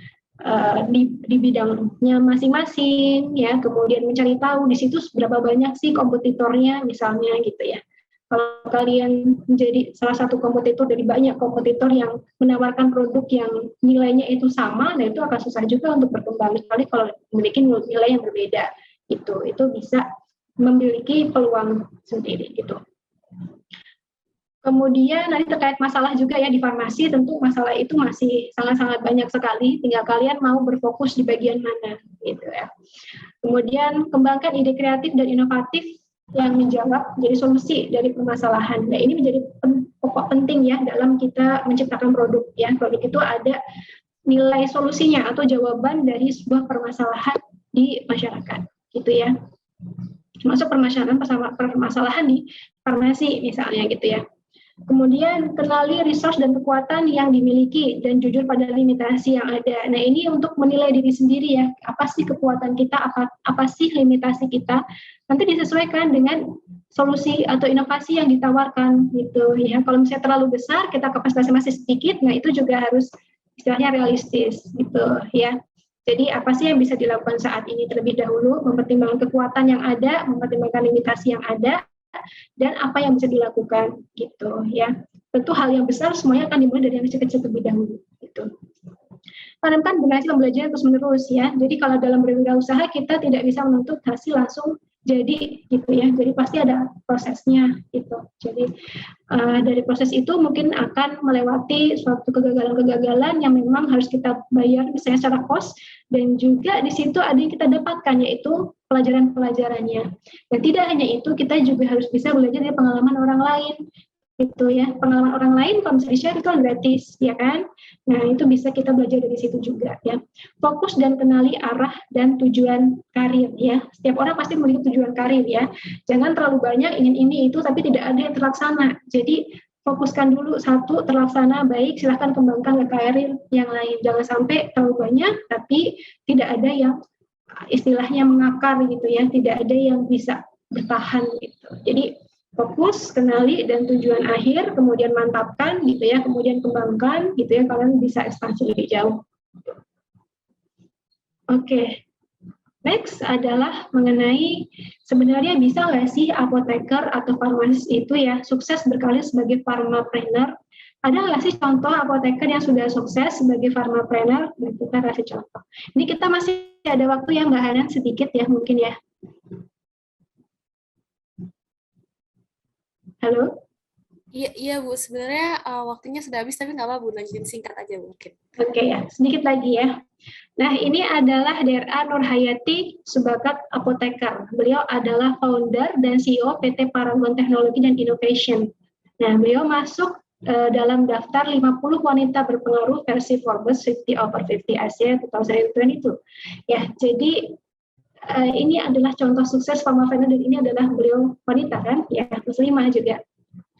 Di bidangnya masing-masing ya, kemudian mencari tahu di situ berapa banyak sih kompetitornya misalnya gitu ya. Kalau kalian menjadi salah satu kompetitor dari banyak kompetitor yang menawarkan produk yang nilainya itu sama, nah itu akan susah juga untuk berkembang, kecuali kalau memiliki nilai yang berbeda gitu, itu bisa memiliki peluang sendiri gitu. Kemudian nanti terkait masalah juga ya di farmasi, tentu masalah itu masih sangat-sangat banyak sekali, tinggal kalian mau berfokus di bagian mana gitu ya. Kemudian kembangkan ide kreatif dan inovatif yang menjawab jadi solusi dari permasalahan. Nah, ini menjadi pokok penting ya dalam kita menciptakan produk ya. Produk itu ada nilai solusinya atau jawaban dari sebuah permasalahan di masyarakat gitu ya. Masuk permasalahan di farmasi misalnya gitu ya. Kemudian kenali resource dan kekuatan yang dimiliki dan jujur pada limitasi yang ada. Nah, ini untuk menilai diri sendiri ya, apa sih kekuatan kita, apa sih limitasi kita. Nanti disesuaikan dengan solusi atau inovasi yang ditawarkan gitu ya. Kalau misalnya terlalu besar, kita kapasitasnya masih sedikit, nah itu juga harus istilahnya realistis gitu ya. Jadi apa sih yang bisa dilakukan saat ini terlebih dahulu, mempertimbangkan kekuatan yang ada, mempertimbangkan limitasi yang ada, dan apa yang bisa dilakukan gitu ya. Tentu hal yang besar semuanya akan dimulai dari yang kecil-kecil terlebih dahulu gitu. Tanamkan generasi pembelajaran terus menerus ya. Jadi kalau dalam berwirausaha kita tidak bisa menuntut hasil langsung jadi gitu ya. Jadi pasti ada prosesnya gitu. Jadi dari proses itu mungkin akan melewati suatu kegagalan-kegagalan yang memang harus kita bayar misalnya secara cost, dan juga di situ ada yang kita dapatkan yaitu pelajaran-pelajarannya. Dan tidak hanya itu, kita juga harus bisa belajar dari pengalaman orang lain gitu ya. Pengalaman orang lain kalau bisa di-share itu gratis ya kan. Nah, itu bisa kita belajar dari situ juga ya. Fokus dan kenali arah dan tujuan karir ya. Setiap orang pasti memiliki tujuan karir ya. Jangan terlalu banyak ingin ini itu tapi tidak ada yang terlaksana. Jadi fokuskan dulu satu terlaksana baik, silahkan kembangkan ke karir yang lain. Jangan sampai terlalu banyak tapi tidak ada yang istilahnya mengakar gitu ya, tidak ada yang bisa bertahan gitu. Jadi fokus, kenali dan tujuan akhir, kemudian mantapkan gitu ya, kemudian kembangkan gitu ya, kalian bisa ekspansi lebih jauh. Oke. Next adalah mengenai sebenarnya bisa nggak sih apoteker atau farmasis itu ya sukses berkarir sebagai pharmapreneur? Ada nggak sih contoh apoteker yang sudah sukses sebagai pharmapreneur? Nah, kita kasih contoh. Ini kita masih ada waktu yang Mbak Hanan sedikit ya mungkin ya. Halo? Iya Bu, sebenarnya waktunya sudah habis, tapi nggak apa Bu, lanjutin singkat aja mungkin. Oke ya, sedikit lagi ya. Nah, ini adalah DRA Nurhayati sebagai apoteker. Beliau adalah founder dan CEO PT Paragon Teknologi dan Innovation. Nah, beliau masuk dalam daftar 50 wanita berpengaruh versi Forbes 50 over 50 Asia 2022. Ya, jadi ini adalah contoh sukses pharmapreneur dan ini adalah beliau wanita kan, ya muslimah juga.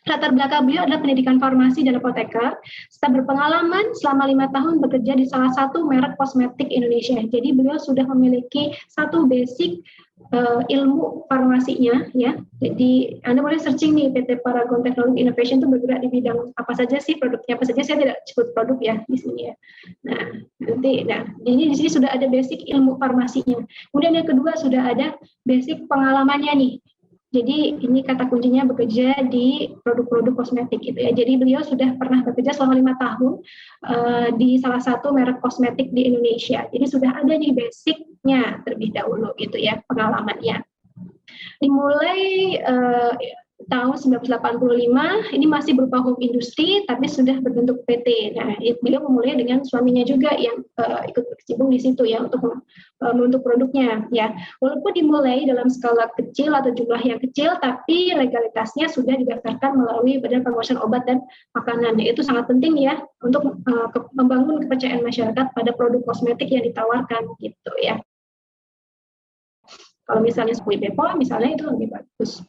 Latar belakang beliau adalah pendidikan farmasi dan apoteker, serta berpengalaman selama 5 tahun bekerja di salah satu merek kosmetik Indonesia. Jadi beliau sudah memiliki satu basic ilmu farmasinya, ya. Jadi Anda boleh searching nih PT Paragon Technology Innovation itu bergerak di bidang apa saja sih, produknya apa saja. Saya tidak sebut produk ya di sini ya. Nah, jadi di sini sudah ada basic ilmu farmasinya. Kemudian yang kedua sudah ada basic pengalamannya nih. Jadi ini kata kuncinya bekerja di produk-produk kosmetik gitu ya. Jadi beliau sudah pernah bekerja selama 5 tahun di salah satu merek kosmetik di Indonesia. Jadi sudah ada nih basicnya terlebih dahulu gitu ya pengalamannya. Dimulai tahun 1985 ini masih berupa home industry tapi sudah berbentuk PT. Nah, beliau memulai dengan suaminya juga yang ikut berkecimpung di situ ya untuk membentuk produknya ya. Walaupun dimulai dalam skala kecil atau jumlah yang kecil tapi legalitasnya sudah didaftarkan melalui Badan Pengawasan Obat dan Makanan. Itu sangat penting ya untuk membangun kepercayaan masyarakat pada produk kosmetik yang ditawarkan gitu ya. Kalau misalnya seperti BPOM misalnya itu lebih bagus.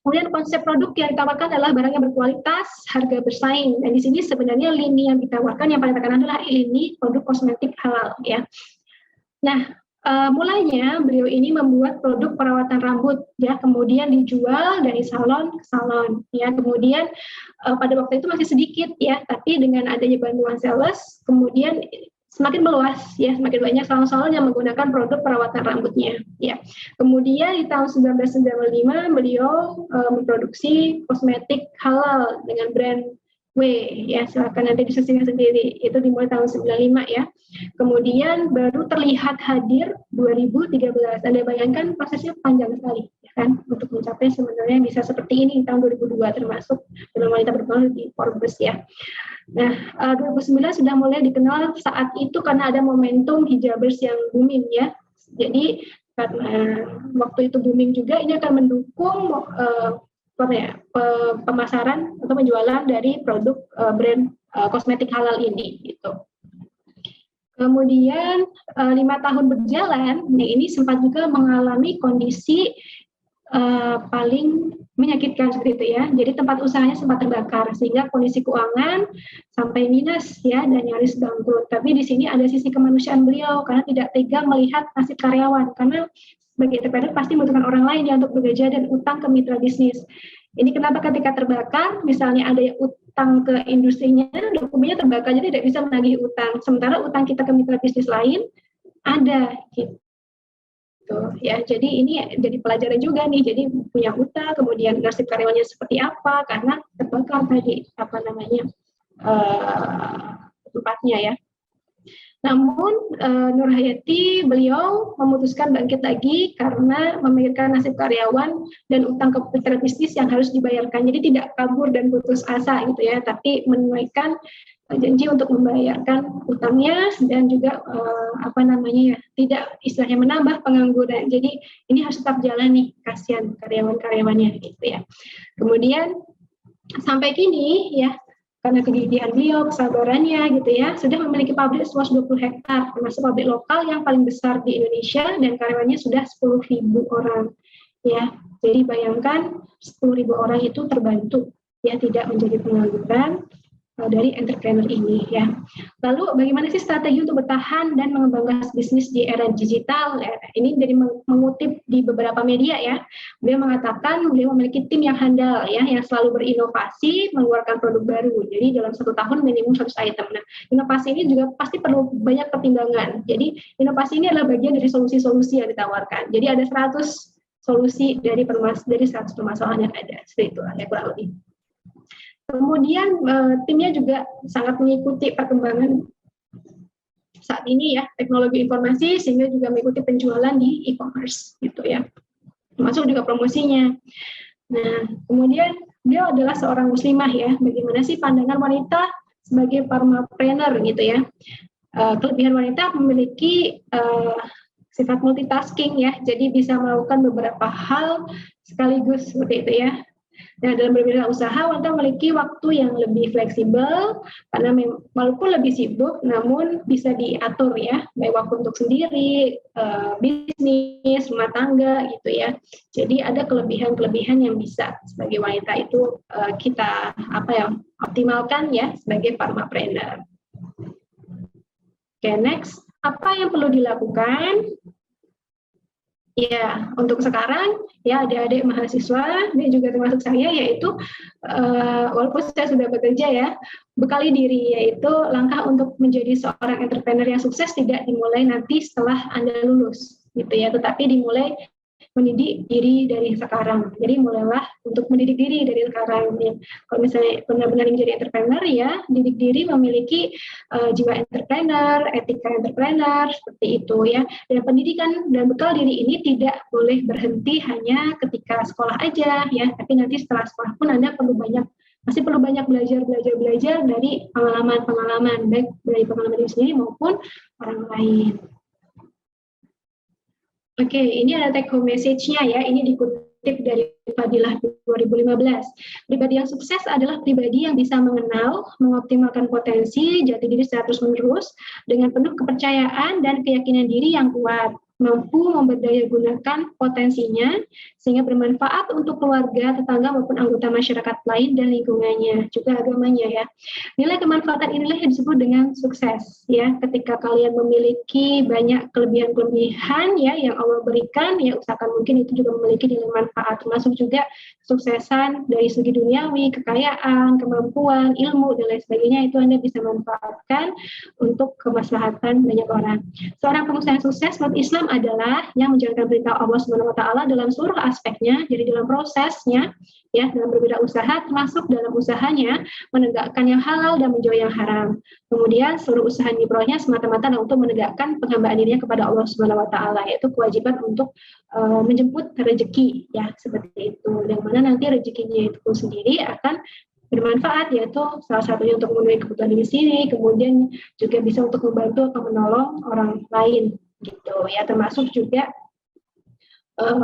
Kemudian konsep produk yang ditawarkan adalah barang yang berkualitas, harga bersaing. Dan di sini sebenarnya lini yang ditawarkan yang paling terkenal adalah lini produk kosmetik halal ya. Nah, mulanya beliau ini membuat produk perawatan rambut ya, kemudian dijual dari salon ke salon ya. Kemudian pada waktu itu masih sedikit ya, tapi dengan adanya bantuan sales kemudian semakin meluas ya, semakin banyak salon-salon yang menggunakan produk perawatan rambutnya ya. Kemudian di tahun 1995 beliau memproduksi kosmetik halal dengan brand W ya, silakan nanti disearching sendiri. Itu dimulai tahun 95 ya. Kemudian baru terlihat hadir 2013. Anda bayangkan prosesnya panjang sekali ya kan untuk mencapai sebenarnya bisa seperti ini di tahun 2002 termasuk dengan wanita berpengaruh di Forbes ya. Nah, 2009 sudah mulai dikenal saat itu karena ada momentum hijabers yang booming ya. Jadi karena waktu itu booming juga, ini akan mendukung pemasaran atau penjualan dari produk brand kosmetik halal ini gitu. Kemudian 5 tahun berjalan, ini sempat juga mengalami kondisi paling menyakitkan seperti itu ya. Jadi tempat usahanya sempat terbakar sehingga kondisi keuangan sampai minus ya dan nyaris bangkrut. Tapi di sini ada sisi kemanusiaan beliau karena tidak tega melihat nasib karyawan karena sebagai entrepreneur pasti membutuhkan orang lain ya untuk bekerja dan utang ke mitra bisnis. Ini kenapa ketika terbakar misalnya ada yang utang ke industrinya, dokumennya terbakar jadi tidak bisa menagih utang. Sementara utang kita ke mitra bisnis lain ada gitu. Ya, jadi ini jadi pelajaran juga nih. Jadi punya utang, kemudian nasib karyawannya seperti apa karena terbakar tadi tempatnya ya. Namun Nur Hayati beliau memutuskan bangkit lagi karena memikirkan nasib karyawan dan utang ke mitra bisnis yang harus dibayarkan. Jadi tidak kabur dan putus asa gitu ya, tapi menunaikan janji untuk membayarkan utangnya dan juga tidak istilahnya menambah pengangguran. Jadi ini harus tetap jalan nih, kasihan karyawan-karyawannya gitu ya. Kemudian sampai kini ya, karena kegigihan beliau, kesabarannya gitu ya, sudah memiliki pabrik seluas 20 hektar, termasuk pabrik lokal yang paling besar di Indonesia dan karyawannya sudah 10.000 orang ya. Jadi bayangkan 10.000 orang itu terbantu ya, tidak menjadi pengangguran dari entrepreneur ini ya. Lalu bagaimana sih strategi untuk bertahan dan mengembangkan bisnis di era digital? Ini dari mengutip di beberapa media ya. Beliau mengatakan beliau memiliki tim yang handal ya, yang selalu berinovasi, mengeluarkan produk baru. Jadi dalam 1 tahun minimum 100 item. Nah, inovasi ini juga pasti perlu banyak pertimbangan. Jadi inovasi ini adalah bagian dari solusi-solusi yang ditawarkan. Jadi ada 100 solusi dari 100 permasalahan yang ada. Seperti itu ya kurang lebih. Kemudian timnya juga sangat mengikuti perkembangan saat ini ya, teknologi informasi, sehingga juga mengikuti penjualan di e-commerce gitu ya, termasuk juga promosinya. Nah, kemudian beliau adalah seorang muslimah ya, bagaimana sih pandangan wanita sebagai pharmapreneur gitu ya. Kelebihan wanita memiliki sifat multitasking ya, jadi bisa melakukan beberapa hal sekaligus seperti itu ya. Nah, dalam berwirausaha, wanita memiliki waktu yang lebih fleksibel, karena walaupun lebih sibuk, namun bisa diatur ya, baik waktu untuk sendiri, bisnis, rumah tangga gitu ya. Jadi ada kelebihan-kelebihan yang bisa sebagai wanita itu kita optimalkan ya sebagai pharmapreneur. Oke, next, apa yang perlu dilakukan? Ya, untuk sekarang ya adik-adik mahasiswa, ini juga termasuk saya, yaitu walaupun saya sudah bekerja ya, bekali diri, yaitu langkah untuk menjadi seorang entrepreneur yang sukses tidak dimulai nanti setelah Anda lulus, gitu ya, tetapi dimulai mendidik diri dari sekarang. Jadi mulailah untuk mendidik diri dari sekarang. Kalau misalnya benar-benar menjadi entrepreneur ya, didik diri memiliki jiwa entrepreneur, etika entrepreneur, seperti itu ya. Dan pendidikan dan bekal diri ini tidak boleh berhenti hanya ketika sekolah aja ya, tapi nanti setelah sekolah pun Anda masih perlu banyak belajar dari pengalaman, baik dari pengalaman diri sendiri maupun orang lain. Oke, ini ada take home message-nya ya, ini dikutip dari Fadilah 2015. Pribadi yang sukses adalah pribadi yang bisa mengenal, mengoptimalkan potensi, jati diri secara terus-menerus, dengan penuh kepercayaan dan keyakinan diri yang kuat, mampu memberdaya gunakan potensinya, sehingga bermanfaat untuk keluarga, tetangga, maupun anggota masyarakat lain dan lingkungannya, juga agamanya ya. Nilai kemanfaatan inilah yang disebut dengan sukses ya. Ketika kalian memiliki banyak kelebihan-kelebihan ya yang Allah berikan, ya usahakan mungkin itu juga memiliki nilai manfaat, termasuk juga kesuksesan dari segi duniawi, kekayaan, kemampuan, ilmu dan lain sebagainya, itu Anda bisa manfaatkan untuk kemaslahatan banyak orang. Seorang pengusaha yang sukses menurut Islam adalah yang menjalankan perintah Allah Subhanahu wa taala dalam seluruh aspeknya, jadi dalam prosesnya ya, dalam berwirausaha, termasuk dalam usahanya menegakkan yang halal dan menjauhi yang haram. Kemudian seluruh usaha yang diperolehnya semata-mata untuk menegakkan penghambaan dirinya kepada Allah Subhanahu wa taala, yaitu kewajiban untuk menjemput rezeki ya, seperti itu. Yang mana nanti rezekinya itu sendiri akan bermanfaat, yaitu salah satunya untuk memenuhi kebutuhan diri sendiri, kemudian juga bisa untuk membantu atau menolong orang lain gitu ya, termasuk juga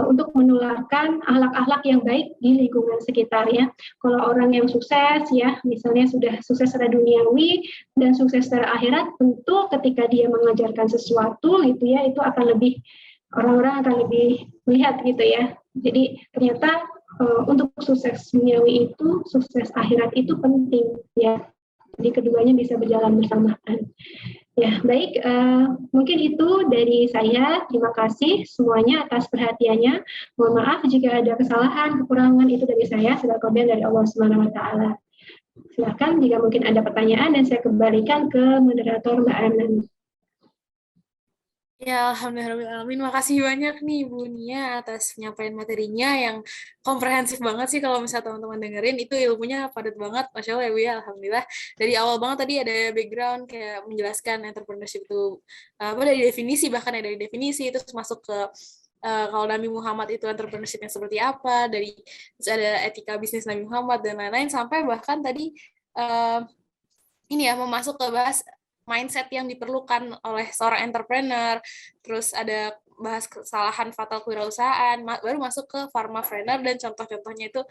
untuk menularkan akhlak-akhlak yang baik di lingkungan sekitar ya. Kalau orang yang sukses ya, misalnya sudah sukses secara duniawi dan sukses secara akhirat, tentu ketika dia mengajarkan sesuatu gitu ya, itu akan lebih, orang-orang akan lebih melihat gitu ya. Jadi ternyata untuk sukses duniawi itu, sukses akhirat itu penting ya. Jadi keduanya bisa berjalan bersamaan. Ya, baik, mungkin itu dari saya. Terima kasih semuanya atas perhatiannya. Mohon maaf jika ada kesalahan, kekurangan, itu dari saya, segala kemudian dari Allah Subhanahu wa taala. Silakan jika mungkin ada pertanyaan dan saya kembalikan ke moderator Mbak Anan. Ya, alhamdulillah. Makasih banyak nih Bu Nia atas penyampaian materinya yang komprehensif banget sih. Kalau misalnya teman-teman dengerin, itu ilmunya padat banget. Masya Allah ya Bu ya, alhamdulillah. Dari awal banget tadi ada background kayak menjelaskan entrepreneurship itu dari definisi, bahkan ya dari definisi, terus masuk ke kalau Nabi Muhammad itu entrepreneurship-nya seperti apa, terus ada etika bisnis Nabi Muhammad dan lain-lain, sampai bahkan tadi ini ya, memasuk ke bahas mindset yang diperlukan oleh seorang entrepreneur, terus ada bahas kesalahan fatal kewirausahaan, baru masuk ke pharmapreneur dan contoh-contohnya itu.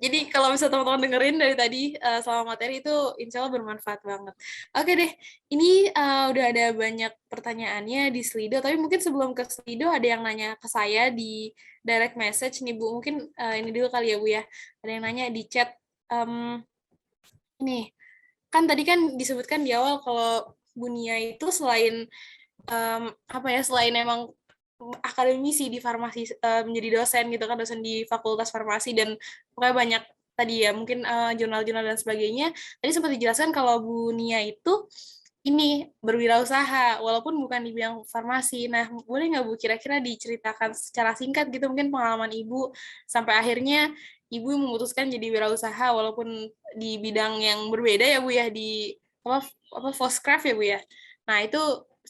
Jadi kalau misalnya teman-teman dengerin dari tadi selama materi itu insya Allah bermanfaat banget. Oke deh, ini udah ada banyak pertanyaannya di Slido, tapi mungkin sebelum ke Slido ada yang nanya ke saya di direct message nih Bu, mungkin ini dulu kali ya Bu ya, ada yang nanya di chat, nih, kan tadi kan disebutkan di awal kalau Bu Nia itu selain selain emang akademisi di farmasi, menjadi dosen gitu kan, dosen di Fakultas Farmasi, dan pokoknya banyak tadi ya mungkin jurnal-jurnal dan sebagainya. Tadi sempat dijelaskan kalau Bu Nia itu ini berwirausaha walaupun bukan di bidang farmasi. Nah, boleh nggak Bu kira-kira diceritakan secara singkat gitu mungkin pengalaman Ibu sampai akhirnya Ibu memutuskan jadi wirausaha walaupun di bidang yang berbeda ya Bu ya, di apa Foscraft ya Bu ya. Nah, itu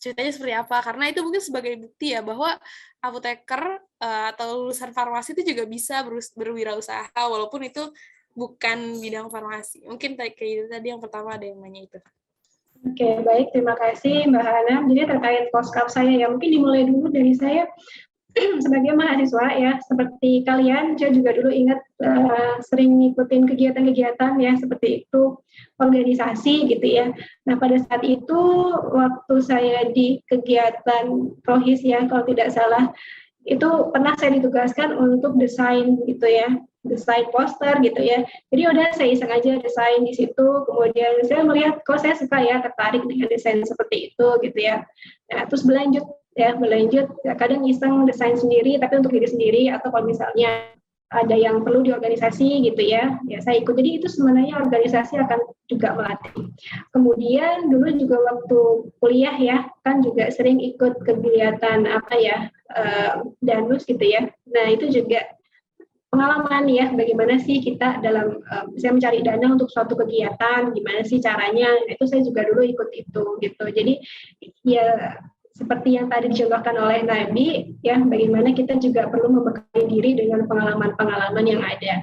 ceritanya seperti apa? Karena itu mungkin sebagai bukti ya bahwa apoteker atau lulusan farmasi itu juga bisa berwirausaha walaupun itu bukan bidang farmasi. Mungkin kayak itu tadi yang pertama ada yang nanya itu. Oke, baik, terima kasih Mbak Hana. Jadi terkait Foscraft saya ya, mungkin dimulai dulu dari saya. Sebagai mahasiswa ya, seperti kalian, saya juga dulu ingat sering ngikutin kegiatan-kegiatan ya seperti itu, organisasi gitu ya. Nah pada saat itu waktu saya di kegiatan Prohis ya kalau tidak salah, itu pernah saya ditugaskan untuk desain gitu ya, desain poster gitu ya. Jadi udah saya iseng aja desain di situ, kemudian saya melihat kok saya suka ya, tertarik dengan desain seperti itu gitu ya. Nah, terus berlanjut ya, kadang iseng desain sendiri tapi untuk diri sendiri, atau kalau misalnya ada yang perlu di organisasi gitu ya saya ikut. Jadi itu sebenarnya organisasi akan juga melatih. Kemudian dulu juga waktu kuliah ya, kan juga sering ikut kegiatan danus gitu ya. Nah itu juga pengalaman ya, bagaimana sih kita dalam saya mencari dana untuk suatu kegiatan, gimana sih caranya. Itu saya juga dulu ikut itu gitu. Jadi ya seperti yang tadi dicontohkan oleh Nabi, ya bagaimana kita juga perlu membekali diri dengan pengalaman-pengalaman yang ada.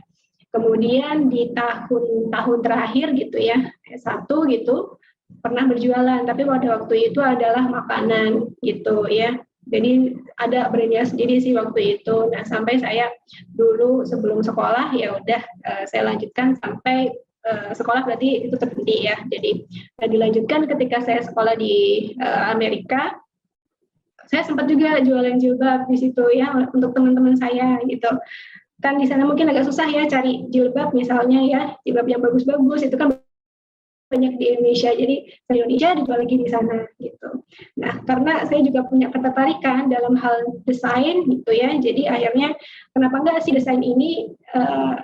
Kemudian di tahun terakhir gitu ya, S1 gitu, pernah berjualan, tapi pada waktu itu adalah makanan gitu ya. Jadi ada brandnya sendiri sih waktu itu. Nah sampai saya dulu sebelum sekolah ya udah saya lanjutkan sampai sekolah berarti itu terhenti ya. Jadi dilanjutkan ketika saya sekolah di Amerika. Saya sempat juga jualan jilbab di situ ya untuk teman-teman saya gitu. Kan di sana mungkin agak susah ya cari jilbab misalnya ya, jilbab yang bagus-bagus itu kan banyak di Indonesia, jadi di Indonesia dijual lagi di sana gitu. Nah karena saya juga punya ketertarikan dalam hal desain gitu ya, jadi akhirnya kenapa enggak sih desain ini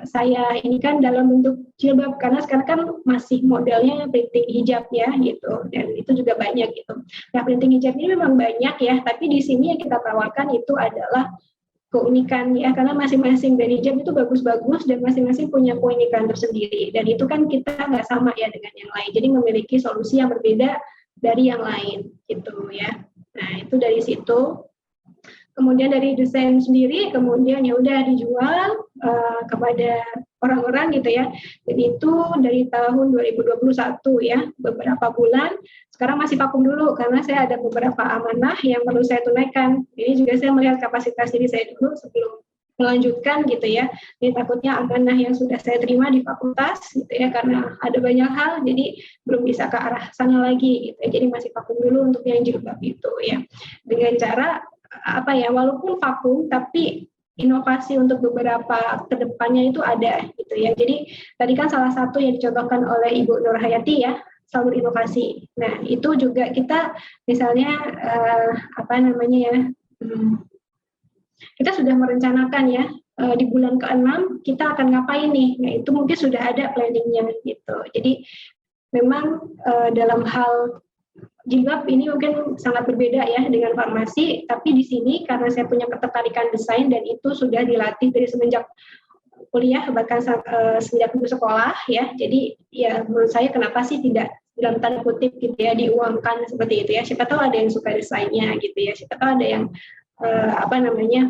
saya ini kan dalam bentuk jilbab, karena sekarang kan masih modelnya printing hijab ya gitu, dan itu juga banyak gitu. Nah printing hijab ini memang banyak ya, tapi di sini yang kita tawarkan itu adalah keunikan ya, karena masing-masing dari hijab itu bagus-bagus dan masing-masing punya keunikan tersendiri, dan itu kan kita nggak sama ya dengan yang lain, jadi memiliki solusi yang berbeda dari yang lain gitu ya. Nah itu dari situ. Kemudian dari desain sendiri, kemudian ya udah dijual kepada orang-orang gitu ya. Dan itu dari tahun 2021 ya, beberapa bulan. Sekarang masih vakum dulu karena saya ada beberapa amanah yang perlu saya tunaikan. Jadi juga saya melihat kapasitas diri saya dulu sebelum melanjutkan gitu ya. Jadi takutnya amanah yang sudah saya terima di fakultas gitu ya, karena ada banyak hal jadi belum bisa ke arah sana lagi gitu ya. Jadi masih vakum dulu untuk yang jilbab itu ya. Dengan cara walaupun vakum tapi inovasi untuk beberapa kedepannya itu ada gitu ya. Jadi tadi kan salah satu yang dicontohkan oleh Ibu Nur Hayati ya, salur inovasi. Nah itu juga kita misalnya kita sudah merencanakan ya di bulan ke-6 kita akan ngapain nih. Nah itu mungkin sudah ada planningnya gitu. Jadi memang dalam hal jilbab ini mungkin sangat berbeda ya dengan farmasi, tapi di sini karena saya punya ketertarikan desain dan itu sudah dilatih dari semenjak kuliah, bahkan sejak dulu sekolah ya, jadi ya menurut saya kenapa sih tidak dalam tanda kutip gitu ya diuangkan seperti itu ya. Siapa tahu ada yang suka desainnya gitu ya, siapa tahu ada yang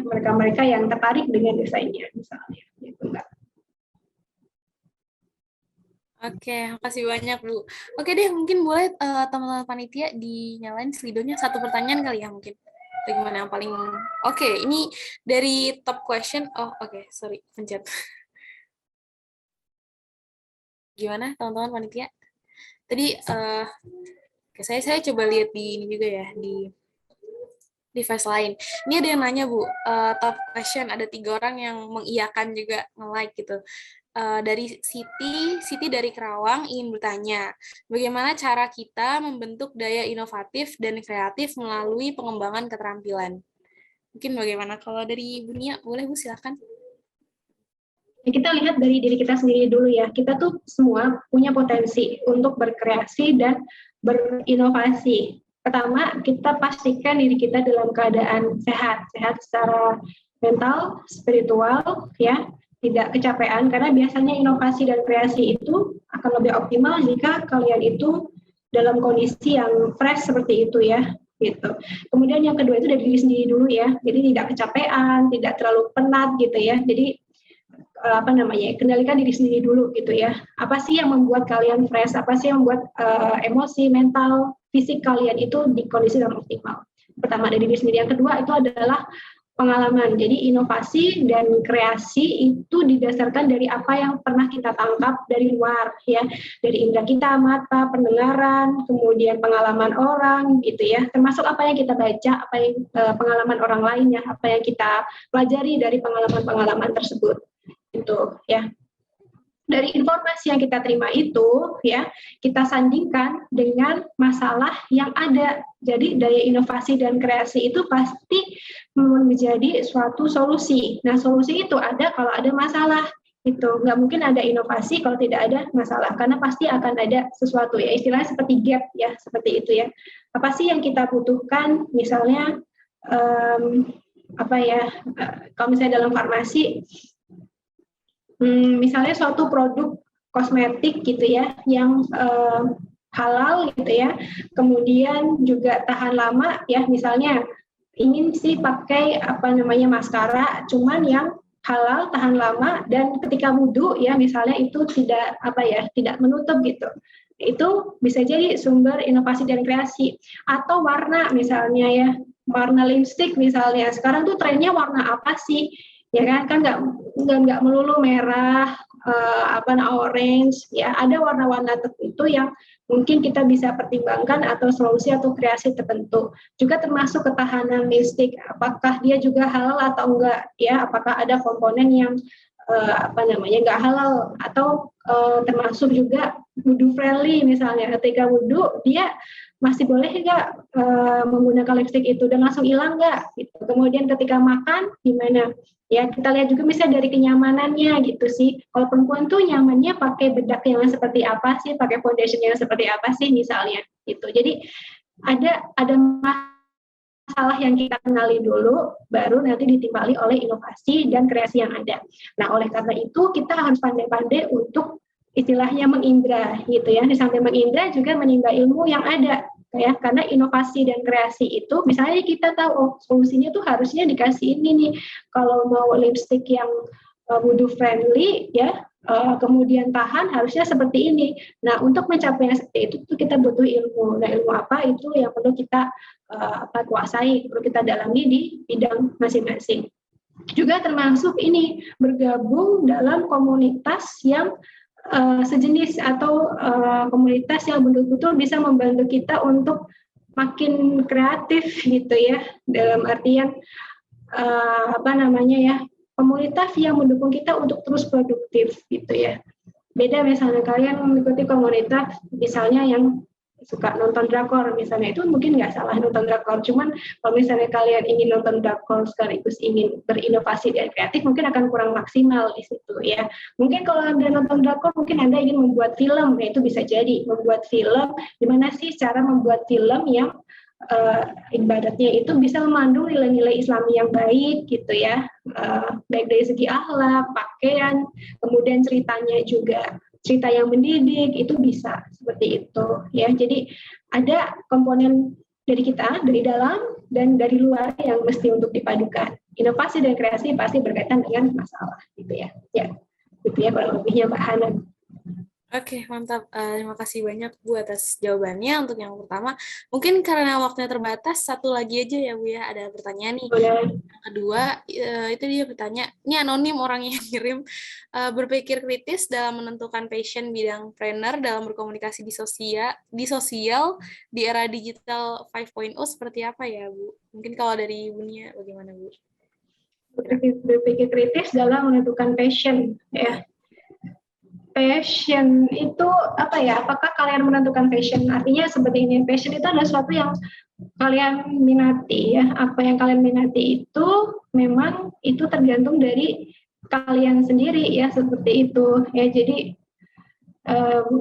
mereka-mereka yang tertarik dengan desainnya misalnya gitu Mbak. Oke, makasih banyak Bu. Oke deh, mungkin boleh teman-teman panitia dinyalain slidonya satu pertanyaan kali ya mungkin. Gimana yang paling oke, ini dari top question. Oh, oke, sorry, pencet. Gimana teman-teman panitia? Tadi saya coba lihat di ini juga ya, di device lain. Ini ada yang nanya Bu, top question ada 3 orang yang mengiyakan juga nge-like gitu. Dari Siti dari Kerawang ingin bertanya, bagaimana cara kita membentuk daya inovatif dan kreatif melalui pengembangan keterampilan? Mungkin bagaimana kalau dari Bu Nia, boleh Bu silakan. Kita lihat dari diri kita sendiri dulu ya. Kita tuh semua punya potensi untuk berkreasi dan berinovasi. Pertama, kita pastikan diri kita dalam keadaan sehat secara mental, spiritual, ya, tidak kecapean, karena biasanya inovasi dan kreasi itu akan lebih optimal jika kalian itu dalam kondisi yang fresh seperti itu ya, gitu. Kemudian yang kedua itu dari diri sendiri dulu ya, jadi tidak kecapean, tidak terlalu penat gitu ya, jadi kendalikan diri sendiri dulu gitu ya. Apa sih yang membuat kalian fresh? Apa sih yang membuat emosi, mental, fisik kalian itu di kondisi yang optimal? Pertama dari diri sendiri. Yang kedua itu adalah pengalaman. Jadi inovasi dan kreasi itu didasarkan dari apa yang pernah kita tangkap dari luar, ya, dari indera kita, mata, pendengaran, kemudian pengalaman orang, gitu ya. Termasuk apa yang kita baca, apa yang pengalaman orang lainnya, apa yang kita pelajari dari pengalaman-pengalaman tersebut, gitu, ya. Dari informasi yang kita terima itu, ya, kita sandingkan dengan masalah yang ada. Jadi daya inovasi dan kreasi itu pasti menjadi suatu solusi. Nah, solusi itu ada kalau ada masalah. Itu nggak mungkin ada inovasi kalau tidak ada masalah, karena pasti akan ada sesuatu, ya, istilahnya seperti gap, ya, seperti itu, ya. Apa sih yang kita butuhkan? Misalnya apa ya? Kalau misalnya dalam farmasi, misalnya suatu produk kosmetik gitu ya, yang halal gitu ya, kemudian juga tahan lama ya, misalnya ingin sih pakai apa namanya maskara, cuman yang halal tahan lama dan ketika wudhu ya misalnya itu tidak apa ya, tidak menutup gitu. Itu bisa jadi sumber inovasi dan kreasi. Atau warna misalnya ya, warna lipstick misalnya, sekarang tuh trennya warna apa sih? Ya kan nggak melulu merah, orange, ya, ada warna-warna tertentu yang mungkin kita bisa pertimbangkan atau solusi atau kreasi tertentu. Juga termasuk ketahanan listrik, apakah dia juga halal atau enggak, ya, apakah ada komponen yang nggak halal, atau termasuk juga wudhu friendly misalnya, ketika wudhu dia masih boleh nggak menggunakan lipstick itu dan langsung hilang nggak gitu. Kemudian ketika makan gimana, ya, kita lihat juga misalnya dari kenyamanannya gitu sih. Kalau perempuan tuh nyamannya pakai bedak yang seperti apa sih, pakai foundation yang seperti apa sih misalnya gitu. Jadi ada masalah yang kita kenali dulu, baru nanti ditimbali oleh inovasi dan kreasi yang ada. Nah, oleh karena itu kita harus pandai-pandai untuk istilahnya mengindra gitu ya. Di samping mengindra juga menimba ilmu yang ada, ya, karena inovasi dan kreasi itu misalnya kita tahu, oh, solusinya tuh harusnya dikasih ini nih, kalau mau lipstick yang wudhu friendly ya, kemudian tahan harusnya seperti ini. Nah, untuk mencapai yang seperti itu tuh kita butuh ilmu. Nah, ilmu apa itu yang perlu kita kuasai, perlu kita dalami di bidang masing-masing. Juga termasuk ini bergabung dalam komunitas yang sejenis atau komunitas yang betul-betul bisa membantu kita untuk makin kreatif gitu ya, dalam artian komunitas yang mendukung kita untuk terus produktif gitu ya. Beda misalnya kalian mengikuti komunitas misalnya yang suka nonton drakor misalnya, itu mungkin nggak salah nonton drakor, cuman kalau misalnya kalian ingin nonton drakor sekaligus ingin berinovasi dan kreatif mungkin akan kurang maksimal di situ ya. Mungkin kalau Anda nonton drakor mungkin Anda ingin membuat film, ya itu bisa jadi membuat film. Gimana sih cara membuat film yang ibadatnya itu bisa memandung nilai-nilai Islami yang baik gitu ya, baik dari segi akhlak, pakaian, kemudian ceritanya juga cerita yang mendidik, itu bisa seperti itu ya. Jadi ada komponen dari kita, dari dalam dan dari luar yang mesti untuk dipadukan. Inovasi dan kreasi pasti berkaitan dengan masalah gitu ya. Ya, gitu ya kurang lebihnya Mbak Hana. Oke, mantap. Terima kasih banyak Bu atas jawabannya. Untuk yang pertama, mungkin karena waktunya terbatas, satu lagi aja ya Bu ya, ada pertanyaan nih. Boleh. Yang kedua, itu dia bertanya, ini anonim orangnya yang kirim, berpikir kritis dalam menentukan passion bidang trainer dalam berkomunikasi di sosial di era digital 5.0 seperti apa ya Bu? Mungkin kalau dari Ibunya bagaimana Bu? Berpikir kritis dalam menentukan passion ya. Passion itu apa ya? Apakah kalian menentukan passion? Artinya seperti ini, passion itu adalah sesuatu yang kalian minati ya. Apa yang kalian minati itu memang itu tergantung dari kalian sendiri ya, seperti itu ya. Jadi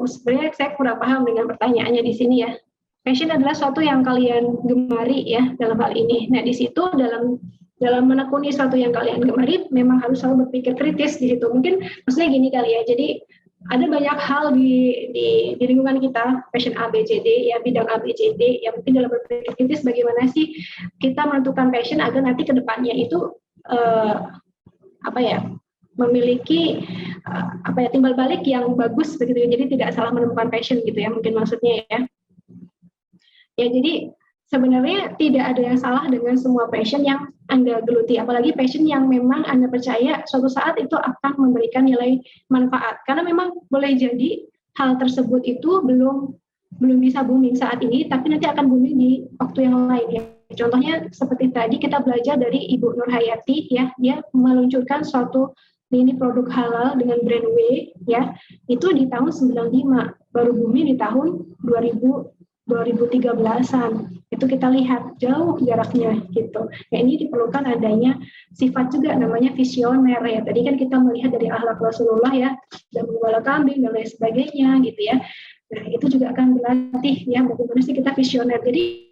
sebenarnya saya kurang paham dengan pertanyaannya di sini ya. Passion adalah sesuatu yang kalian gemari ya dalam hal ini. Nah, di situ dalam menekuni sesuatu yang kalian gemari memang harus selalu berpikir kritis di situ. Mungkin maksudnya gini kali ya. Jadi ada banyak hal di lingkungan kita, passion A, B, C, D, ya, bidang A, B, C, D, yang mungkin dalam berpikir kritis bagaimana sih kita menentukan passion agar nanti ke depannya itu memiliki timbal balik yang bagus begitu ya. Jadi tidak salah menemukan passion gitu ya, mungkin maksudnya ya. Ya, jadi sebenarnya tidak ada yang salah dengan semua passion yang Anda geluti, apalagi passion yang memang Anda percaya suatu saat itu akan memberikan nilai manfaat. Karena memang boleh jadi hal tersebut itu belum bisa booming saat ini, tapi nanti akan booming di waktu yang lain ya. Contohnya seperti tadi kita belajar dari Ibu Nur Hayati ya, dia meluncurkan suatu lini produk halal dengan brand W ya, itu di tahun 95, baru booming di tahun 2013-an. Itu kita lihat jauh jaraknya gitu. Ya, ini diperlukan adanya sifat juga namanya visioner ya. Tadi kan kita melihat dari akhlak Rasulullah ya, dan menggembala kambing dan lain sebagainya gitu ya. Nah, itu juga akan berlatih ya bagaimana sih kita visioner. Jadi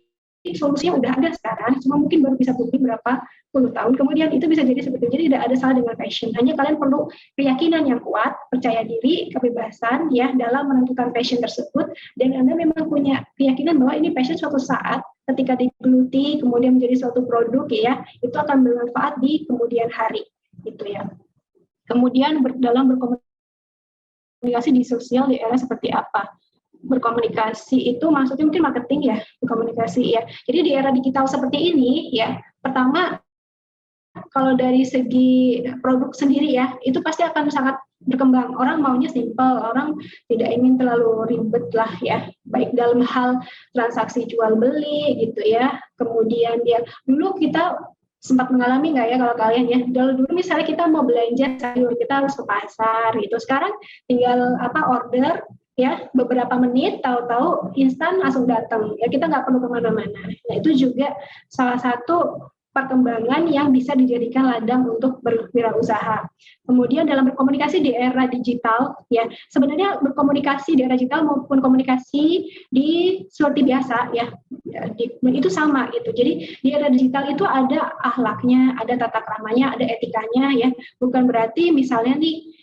solusinya udah ada sekarang, cuma mungkin baru bisa booming berapa puluh tahun kemudian itu bisa jadi seperti itu. Jadi tidak ada salah dengan passion, hanya kalian perlu keyakinan yang kuat, percaya diri, kebebasan ya dalam menentukan passion tersebut, dan Anda memang punya keyakinan bahwa ini passion suatu saat ketika digeluti kemudian menjadi suatu produk ya, itu akan bermanfaat di kemudian hari gitu ya. Kemudian dalam berkomunikasi di sosial di era seperti apa? Berkomunikasi itu maksudnya mungkin marketing ya, berkomunikasi ya. Jadi di era digital seperti ini ya, pertama kalau dari segi produk sendiri ya, itu pasti akan sangat berkembang. Orang maunya simple, orang tidak ingin terlalu ribet lah ya, baik dalam hal transaksi jual beli gitu ya. Kemudian ya, dulu kita sempat mengalami nggak ya kalau kalian ya, dulu misalnya kita mau belanja sayur, kita harus ke pasar gitu. Sekarang tinggal order ya, beberapa menit tahu-tahu instan langsung datang ya, kita nggak perlu kemana-mana. Nah, itu juga salah satu perkembangan yang bisa dijadikan ladang untuk berwirausaha. Kemudian dalam berkomunikasi di era digital ya, sebenarnya berkomunikasi di era digital maupun komunikasi di seperti biasa ya, itu sama gitu. Jadi di era digital itu ada akhlaknya, ada tata kramanya, ada etikanya ya. Bukan berarti misalnya nih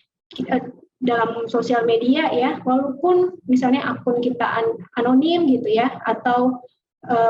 dalam sosial media ya, walaupun misalnya akun kita anonim gitu ya, atau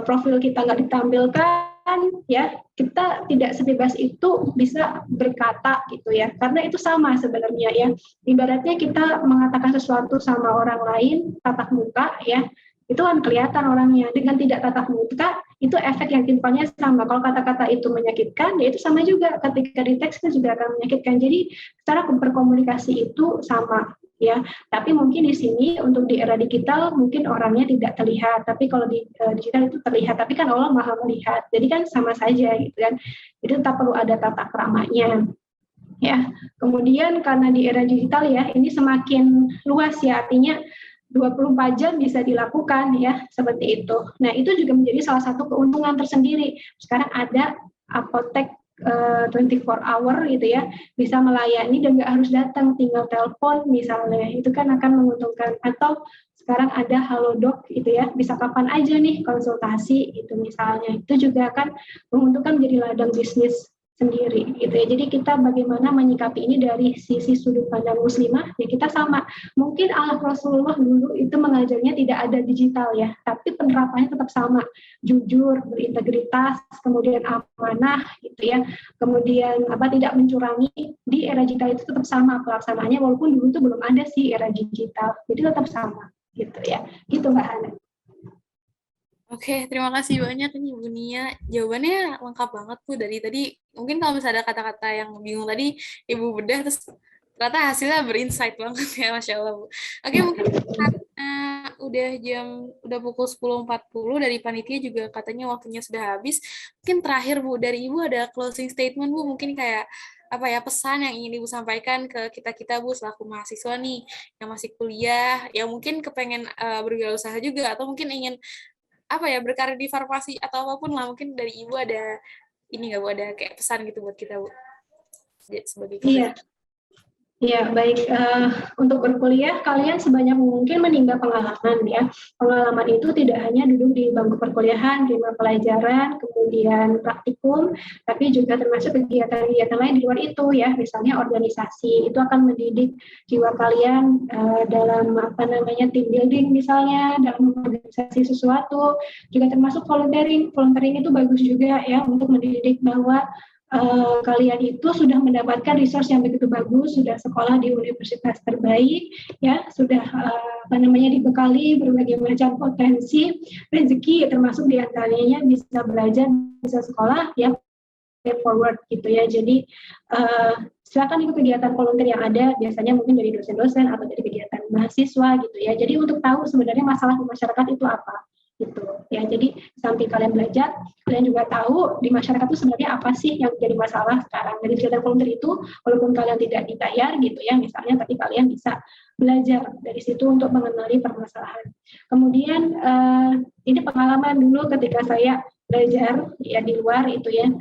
profil kita nggak ditampilkan ya, kita tidak sebebas itu bisa berkata gitu ya, karena itu sama sebenarnya ya, ibaratnya kita mengatakan sesuatu sama orang lain tatap muka ya, itu kan kelihatan orangnya. Dengan tidak tatap muka itu efek yang timpanya sama. Kalau kata-kata itu menyakitkan, ya itu sama juga ketika di teks itu juga akan menyakitkan. Jadi cara berkomunikasi itu sama ya. Tapi mungkin di sini untuk di era digital mungkin orangnya tidak terlihat, tapi kalau di digital itu terlihat. Tapi kan Allah Maha melihat. Jadi kan sama saja gitu kan. Jadi tetap perlu ada tata kramanya. Ya. Kemudian karena di era digital ya, ini semakin luas ya, artinya 24 jam bisa dilakukan ya, seperti itu. Nah, itu juga menjadi salah satu keuntungan tersendiri. Sekarang ada apotek 24 hour gitu ya, bisa melayani dan nggak harus datang, tinggal telepon misalnya, itu kan akan menguntungkan. Atau sekarang ada Halodoc gitu ya, bisa kapan aja nih konsultasi itu misalnya, itu juga akan menguntungkan menjadi ladang bisnis sendiri gitu ya. Jadi kita bagaimana menyikapi ini dari sisi sudut pandang muslimah ya, kita sama. Mungkin Allah Rasulullah dulu itu mengajarnya tidak ada digital ya, tapi penerapannya tetap sama, jujur, berintegritas, kemudian amanah gitu ya, kemudian tidak mencurangi. Di era digital itu tetap sama pelaksanaannya, walaupun dulu itu belum ada sih era digital, jadi tetap sama gitu ya, gitu Mbak Hana. Oke, terima kasih banyak nih Bu Nia. Jawabannya lengkap banget Bu dari tadi. Mungkin kalau misalnya ada kata-kata yang bingung tadi, Ibu bedah, terus ternyata hasilnya berinsight banget ya, Masya Allah Bu. Oke, mungkin udah pukul 10.40, dari panitia juga katanya waktunya sudah habis. Mungkin terakhir Bu, dari Ibu ada closing statement Bu, mungkin kayak pesan yang ingin Ibu sampaikan ke kita Bu selaku mahasiswa nih yang masih kuliah, yang mungkin kepengen berwirausaha juga, atau mungkin ingin berkarir di farmasi atau apapun lah. Mungkin dari Ibu ada ini nggak Bu, ada kayak pesan gitu buat kita Bu sebagai kita. Iya, baik. Untuk berkuliah, kalian sebanyak mungkin menimba pengalaman ya. Pengalaman itu tidak hanya duduk di bangku perkuliahan, terima pelajaran, kemudian praktikum, tapi juga termasuk kegiatan-kegiatan lain di luar itu ya. Misalnya organisasi, itu akan mendidik jiwa kalian dalam team building misalnya, dalam organisasi sesuatu. Juga termasuk volunteering. Volunteering itu bagus juga ya untuk mendidik bahwa kalian itu sudah mendapatkan resource yang begitu bagus, sudah sekolah di universitas terbaik, ya, sudah dibekali berbagai macam potensi, rezeki, termasuk diantaranya bisa belajar, bisa sekolah, ya, pay forward gitu ya. Jadi silakan ikut kegiatan volunteer yang ada, biasanya mungkin dari dosen-dosen atau dari kegiatan mahasiswa gitu ya. Jadi untuk tahu sebenarnya masalah di masyarakat itu apa gitu ya. Jadi sampai kalian belajar, kalian juga tahu di masyarakat itu sebenarnya apa sih yang jadi masalah sekarang. Dari kegiatan volunteer itu, walaupun kalian tidak dibayar gitu ya misalnya, tapi kalian bisa belajar dari situ untuk mengenali permasalahan. Kemudian ini pengalaman dulu ketika saya belajar ya di luar itu ya.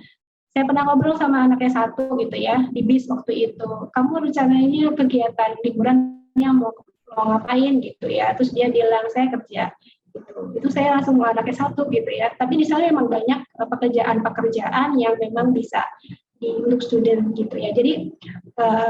Saya pernah ngobrol sama anaknya satu gitu ya di bis waktu itu. Kamu rencananya kegiatan liburannya mau ngapain gitu ya? Terus dia bilang saya kerja. Itu saya langsung anaknya satu gitu ya. Tapi di sana memang banyak pekerjaan yang memang bisa untuk student gitu ya. Jadi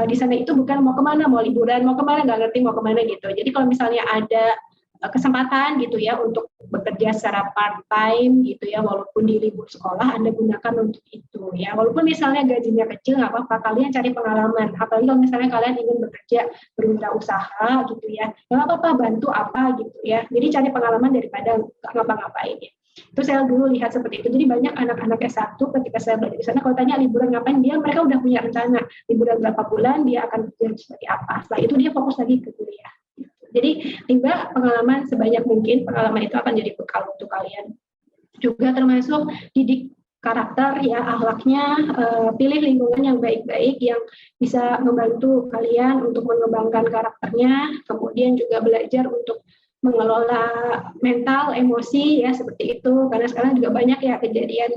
di sana itu bukan mau kemana, mau liburan, mau kemana, nggak ngerti mau kemana gitu. Jadi kalau misalnya ada kesempatan gitu ya untuk bekerja secara part time gitu ya, walaupun di libur sekolah Anda gunakan untuk itu ya, walaupun misalnya gajinya kecil nggak apa-apa, kalian cari pengalaman, apalagi kalau misalnya kalian ingin bekerja berwirausaha gitu ya, nggak apa-apa, bantu apa gitu ya, jadi cari pengalaman daripada nggak ngapa-ngapain ya. Itu saya dulu lihat seperti itu. Jadi banyak anak-anak S1 ketika saya belajar di sana, kalau tanya liburan ngapain, mereka udah punya rencana liburan berapa bulan dia akan kerja seperti apa, setelah itu dia fokus lagi ke kuliah. Jadi tiba pengalaman sebanyak mungkin, pengalaman itu akan jadi bekal untuk kalian. Juga termasuk didik karakter ya, akhlaknya, pilih lingkungan yang baik-baik yang bisa membantu kalian untuk mengembangkan karakternya, kemudian juga belajar untuk mengelola mental, emosi ya seperti itu, karena sekarang juga banyak ya kejadian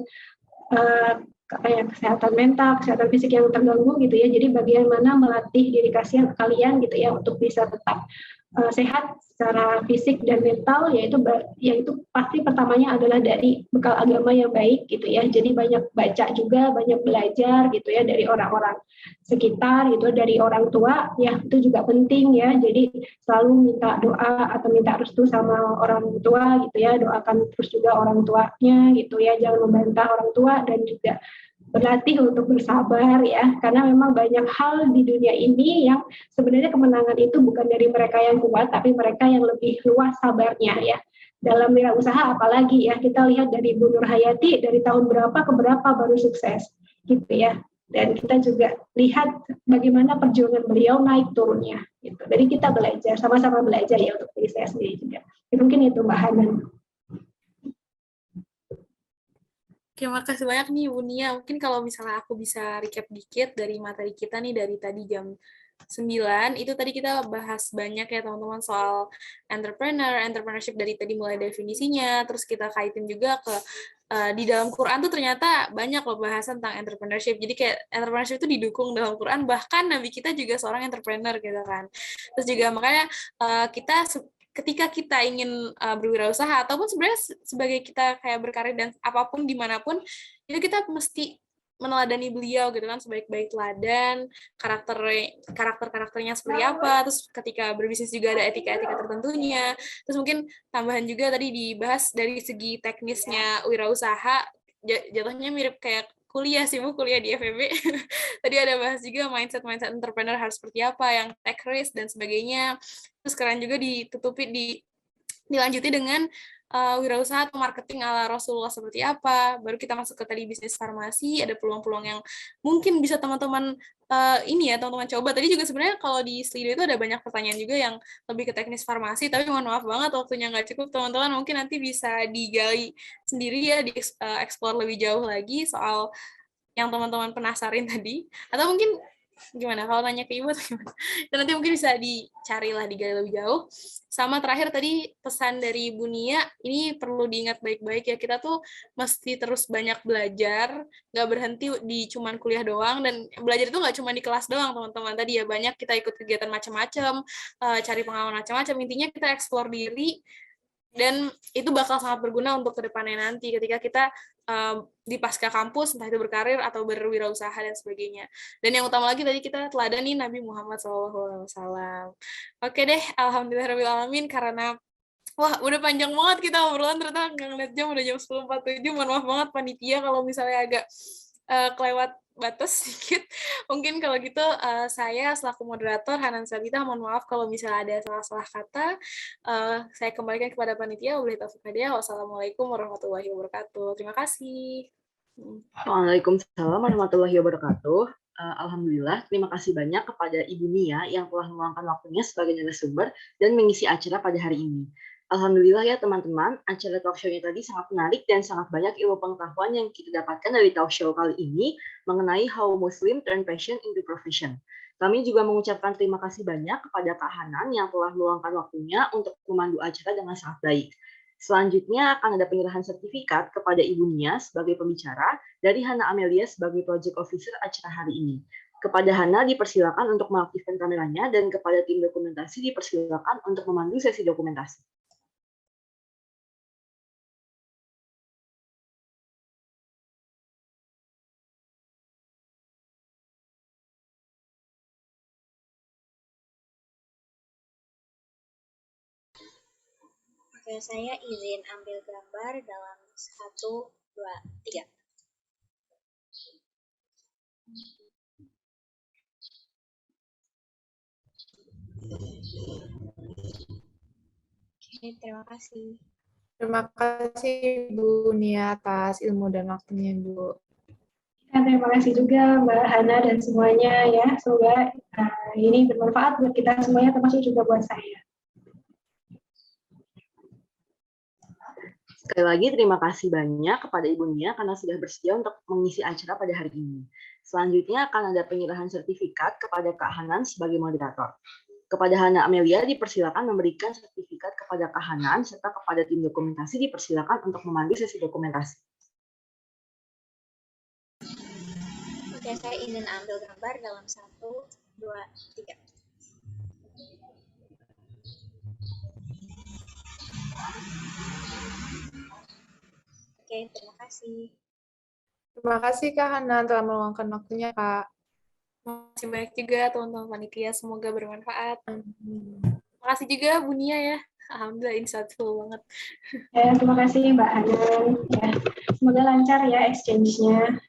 kesehatan mental, kesehatan fisik yang terganggu gitu ya. Jadi bagaimana melatih diri kalian gitu ya untuk bisa tetap sehat secara fisik dan mental, yaitu pasti pertamanya adalah dari bekal agama yang baik gitu ya. Jadi banyak baca juga, banyak belajar gitu ya dari orang-orang sekitar gitu, dari orang tua ya, itu juga penting ya. Jadi selalu minta doa atau minta restu sama orang tua gitu ya, doakan terus juga orang tuanya gitu ya, jangan membantah orang tua, dan juga berlatih untuk bersabar ya, karena memang banyak hal di dunia ini yang sebenarnya kemenangan itu bukan dari mereka yang kuat, tapi mereka yang lebih luas sabarnya ya. Dalam wirausaha apalagi ya, kita lihat dari Bu Nur Hayati dari tahun berapa ke berapa baru sukses gitu ya. Dan kita juga lihat bagaimana perjuangan beliau naik turunnya gitu. Jadi kita belajar, sama-sama belajar ya untuk diri saya sendiri juga. Ya, mungkin itu Mbak Hanan. Oke, makasih banyak nih Bu Nia. Mungkin kalau misalnya aku bisa recap dikit dari materi kita nih dari tadi jam 9, itu tadi kita bahas banyak ya teman-teman soal entrepreneurship dari tadi mulai definisinya, terus kita kaitin juga ke di dalam Quran tuh ternyata banyak loh bahasan tentang entrepreneurship. Jadi kayak entrepreneurship itu didukung dalam Quran, bahkan Nabi kita juga seorang entrepreneur gitu kan. Terus juga makanya kita ketika kita ingin berwirausaha ataupun sebenarnya sebagai kita kayak berkarir dan apapun dimanapun, itu kita mesti meneladani beliau gitu kan, sebaik-baik teladan, karakternya seperti apa, terus ketika berbisnis juga ada etika-etika tertentunya, terus mungkin tambahan juga tadi dibahas dari segi teknisnya wirausaha, jatuhnya mirip kayak kuliah sih Bu, kuliah di FEB. Tadi ada bahas juga mindset entrepreneur harus seperti apa, yang take risk dan sebagainya. Terus kalian juga dilanjuti dengan wirausaha atau marketing ala Rasulullah seperti apa. Baru kita masuk ke tadi bisnis farmasi, ada peluang-peluang yang mungkin bisa teman-teman teman-teman coba. Tadi juga sebenarnya kalau di Slido itu ada banyak pertanyaan juga yang lebih ke teknis farmasi, tapi mohon maaf banget waktunya nggak cukup teman-teman, mungkin nanti bisa digali sendiri ya, di-explore lebih jauh lagi soal yang teman-teman penasarin tadi, atau mungkin gimana kalau nanya ke Ibu atau gimana? Dan nanti mungkin bisa dicarilah, digali lebih jauh. Sama terakhir tadi pesan dari Bu Nia, ini perlu diingat baik-baik ya, kita tuh mesti terus banyak belajar, nggak berhenti di cuman kuliah doang, dan belajar itu nggak cuma di kelas doang teman-teman. Tadi ya banyak kita ikut kegiatan macam-macam, cari pengalaman macam-macam, intinya kita explore diri, dan itu bakal sangat berguna untuk kedepannya nanti ketika kita di pasca kampus, entah itu berkarir atau berwirausaha dan sebagainya. Dan yang utama lagi tadi kita teladani Nabi Muhammad SAW. Oke deh, alhamdulillahirrahmanirrahim, karena wah udah panjang banget kita obrolan, ternyata nggak ngeliat jam udah jam 10.47. Mohon maaf banget panitia kalau misalnya agak kelewat batas sedikit. Mungkin kalau gitu saya selaku moderator Hanan Sabita mohon maaf kalau misalnya ada salah-salah kata. Saya kembalikan kepada panitia. Wassalamualaikum warahmatullahi wabarakatuh. Terima kasih. Waalaikumsalam warahmatullahi wabarakatuh. Alhamdulillah, terima kasih banyak kepada Ibu Nia yang telah meluangkan waktunya sebagai narasumber dan mengisi acara pada hari ini. Alhamdulillah ya teman-teman, acara talk show-nya tadi sangat menarik dan sangat banyak ilmu pengetahuan yang kita dapatkan dari talk show kali ini mengenai how Muslim turn passion into profession. Kami juga mengucapkan terima kasih banyak kepada Kak Hanan yang telah meluangkan waktunya untuk memandu acara dengan sangat baik. Selanjutnya akan ada penyerahan sertifikat kepada Ibu Nia sebagai pembicara dari Hana Amelia sebagai Project Officer acara hari ini. Kepada Hana dipersilakan untuk mengaktifkan kameranya dan kepada tim dokumentasi dipersilakan untuk memandu sesi dokumentasi. Oke, saya izin ambil gambar dalam 1, 2, 3. Oke, terima kasih. Terima kasih Bu Nia atas ilmu dan waktunya Bu. Dan terima kasih juga Mbak Hana dan semuanya ya. Semoga ini bermanfaat buat kita semuanya, termasuk juga buat saya. Sekali lagi terima kasih banyak kepada Ibu Nia karena sudah bersedia untuk mengisi acara pada hari ini. Selanjutnya akan ada penyerahan sertifikat kepada Kak Hanan sebagai moderator. Kepada Hana Amelia dipersilakan memberikan sertifikat kepada Kak Hanan serta kepada tim dokumentasi dipersilakan untuk memandu sesi dokumentasi. Oke, saya izin ambil gambar dalam 1, 2, 3. Oke, terima kasih. Terima kasih Kak Hana telah meluangkan waktunya Kak. Terima kasih banyak juga teman-teman panitia, semoga bermanfaat. Terima kasih juga Bu Nia ya. Alhamdulillah insightful banget. Ya, terima kasih Mbak Hanan. Ya, semoga lancar ya exchange-nya.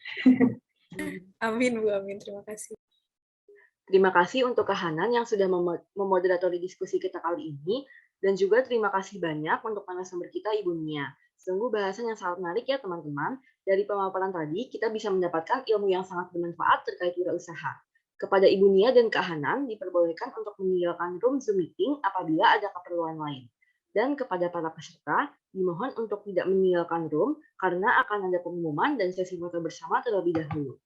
Amin Bu, amin. Terima kasih. Terima kasih untuk Kak Hanan yang sudah memoderatori diskusi kita kali ini, dan juga terima kasih banyak untuk narasumber kita Ibu Nia. Sungguh bahasan yang sangat menarik ya teman-teman. Dari pemaparan tadi, kita bisa mendapatkan ilmu yang sangat bermanfaat terkait wirausaha. Kepada Ibu Nia dan Kak Hanan, diperbolehkan untuk meninggalkan room Zoom meeting apabila ada keperluan lain. Dan kepada para peserta, dimohon untuk tidak meninggalkan room karena akan ada pengumuman dan sesi foto bersama terlebih dahulu.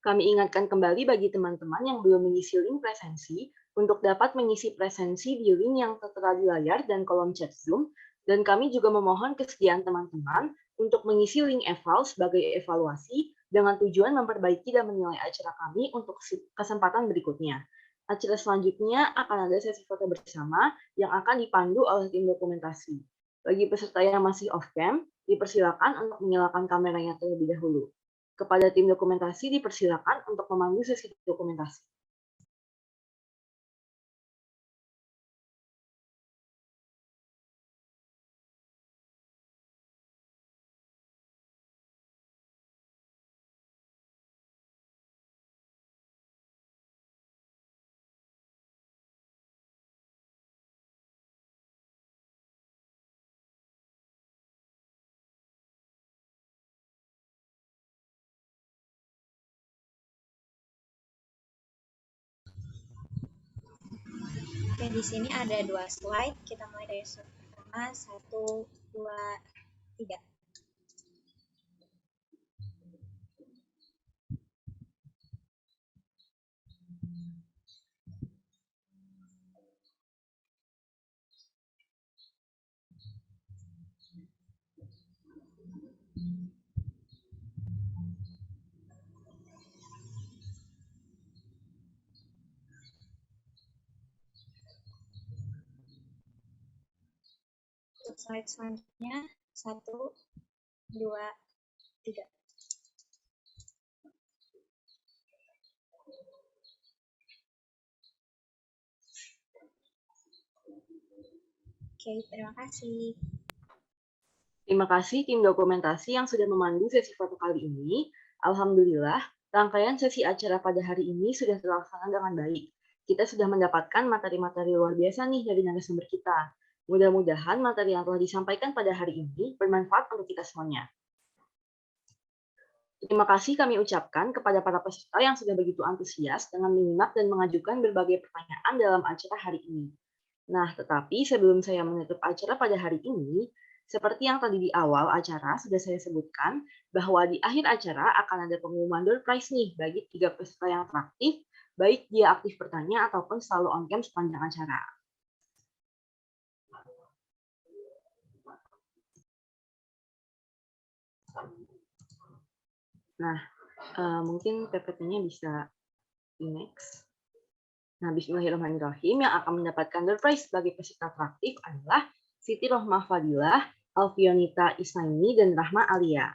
Kami ingatkan kembali bagi teman-teman yang belum mengisi link presensi untuk dapat mengisi presensi di link yang tertera di layar dan kolom chat Zoom, dan kami juga memohon kesediaan teman-teman untuk mengisi link eval sebagai evaluasi dengan tujuan memperbaiki dan menilai acara kami untuk kesempatan berikutnya. Acara selanjutnya akan ada sesi foto bersama yang akan dipandu oleh tim dokumentasi. Bagi peserta yang masih off-cam, dipersilakan untuk menyalakan kameranya terlebih dahulu. Kepada tim dokumentasi dipersilakan untuk memandu sesi dokumentasi. Oke, di sini ada 2 slide. Kita mulai dari slide pertama, 1, 2, 3. slide selanjutnya. 1, 2, 3. Oke, terima kasih. Terima kasih tim dokumentasi yang sudah memandu sesi foto kali ini. Alhamdulillah, rangkaian sesi acara pada hari ini sudah terlaksana dengan baik. Kita sudah mendapatkan materi-materi luar biasa nih dari narasumber kita. Mudah-mudahan materi yang telah disampaikan pada hari ini bermanfaat untuk kita semuanya. Terima kasih kami ucapkan kepada para peserta yang sudah begitu antusias dengan menyimak dan mengajukan berbagai pertanyaan dalam acara hari ini. Nah, tetapi sebelum saya menutup acara pada hari ini, seperti yang tadi di awal acara sudah saya sebutkan, bahwa di akhir acara akan ada pengumuman door prize nih bagi 3 peserta yang teraktif, baik dia aktif bertanya ataupun selalu on cam sepanjang acara. Nah, mungkin PPT-nya bisa di next. Nah, bismillahirrahmanirrahim, yang akan mendapatkan door prize sebagai peserta teraktif adalah Siti Rohmah Fadilah, Alfionita Isnaini, dan Rahma Alia.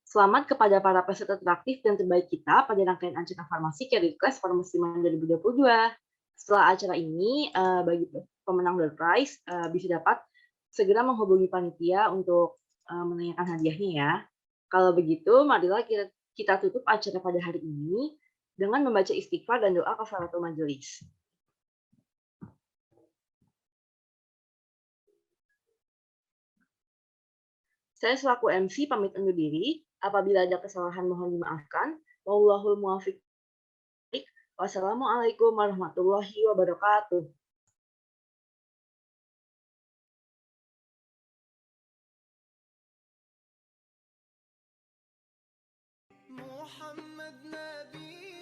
Selamat kepada para peserta teraktif dan terbaik kita pada rangkaian acara Farmasi Career Class Farmasiman 2022. Setelah acara ini, bagi pemenang door prize bisa dapat segera menghubungi panitia untuk menanyakan hadiahnya ya. Kalau begitu, marilah kita tutup acara pada hari ini dengan membaca istighfar dan doa kafaratul majelis. Saya selaku MC pamit undur diri. Apabila ada kesalahan mohon dimaafkan. Wallahul muwaffiq. Wassalamualaikum warahmatullahi wabarakatuh. محمد نبي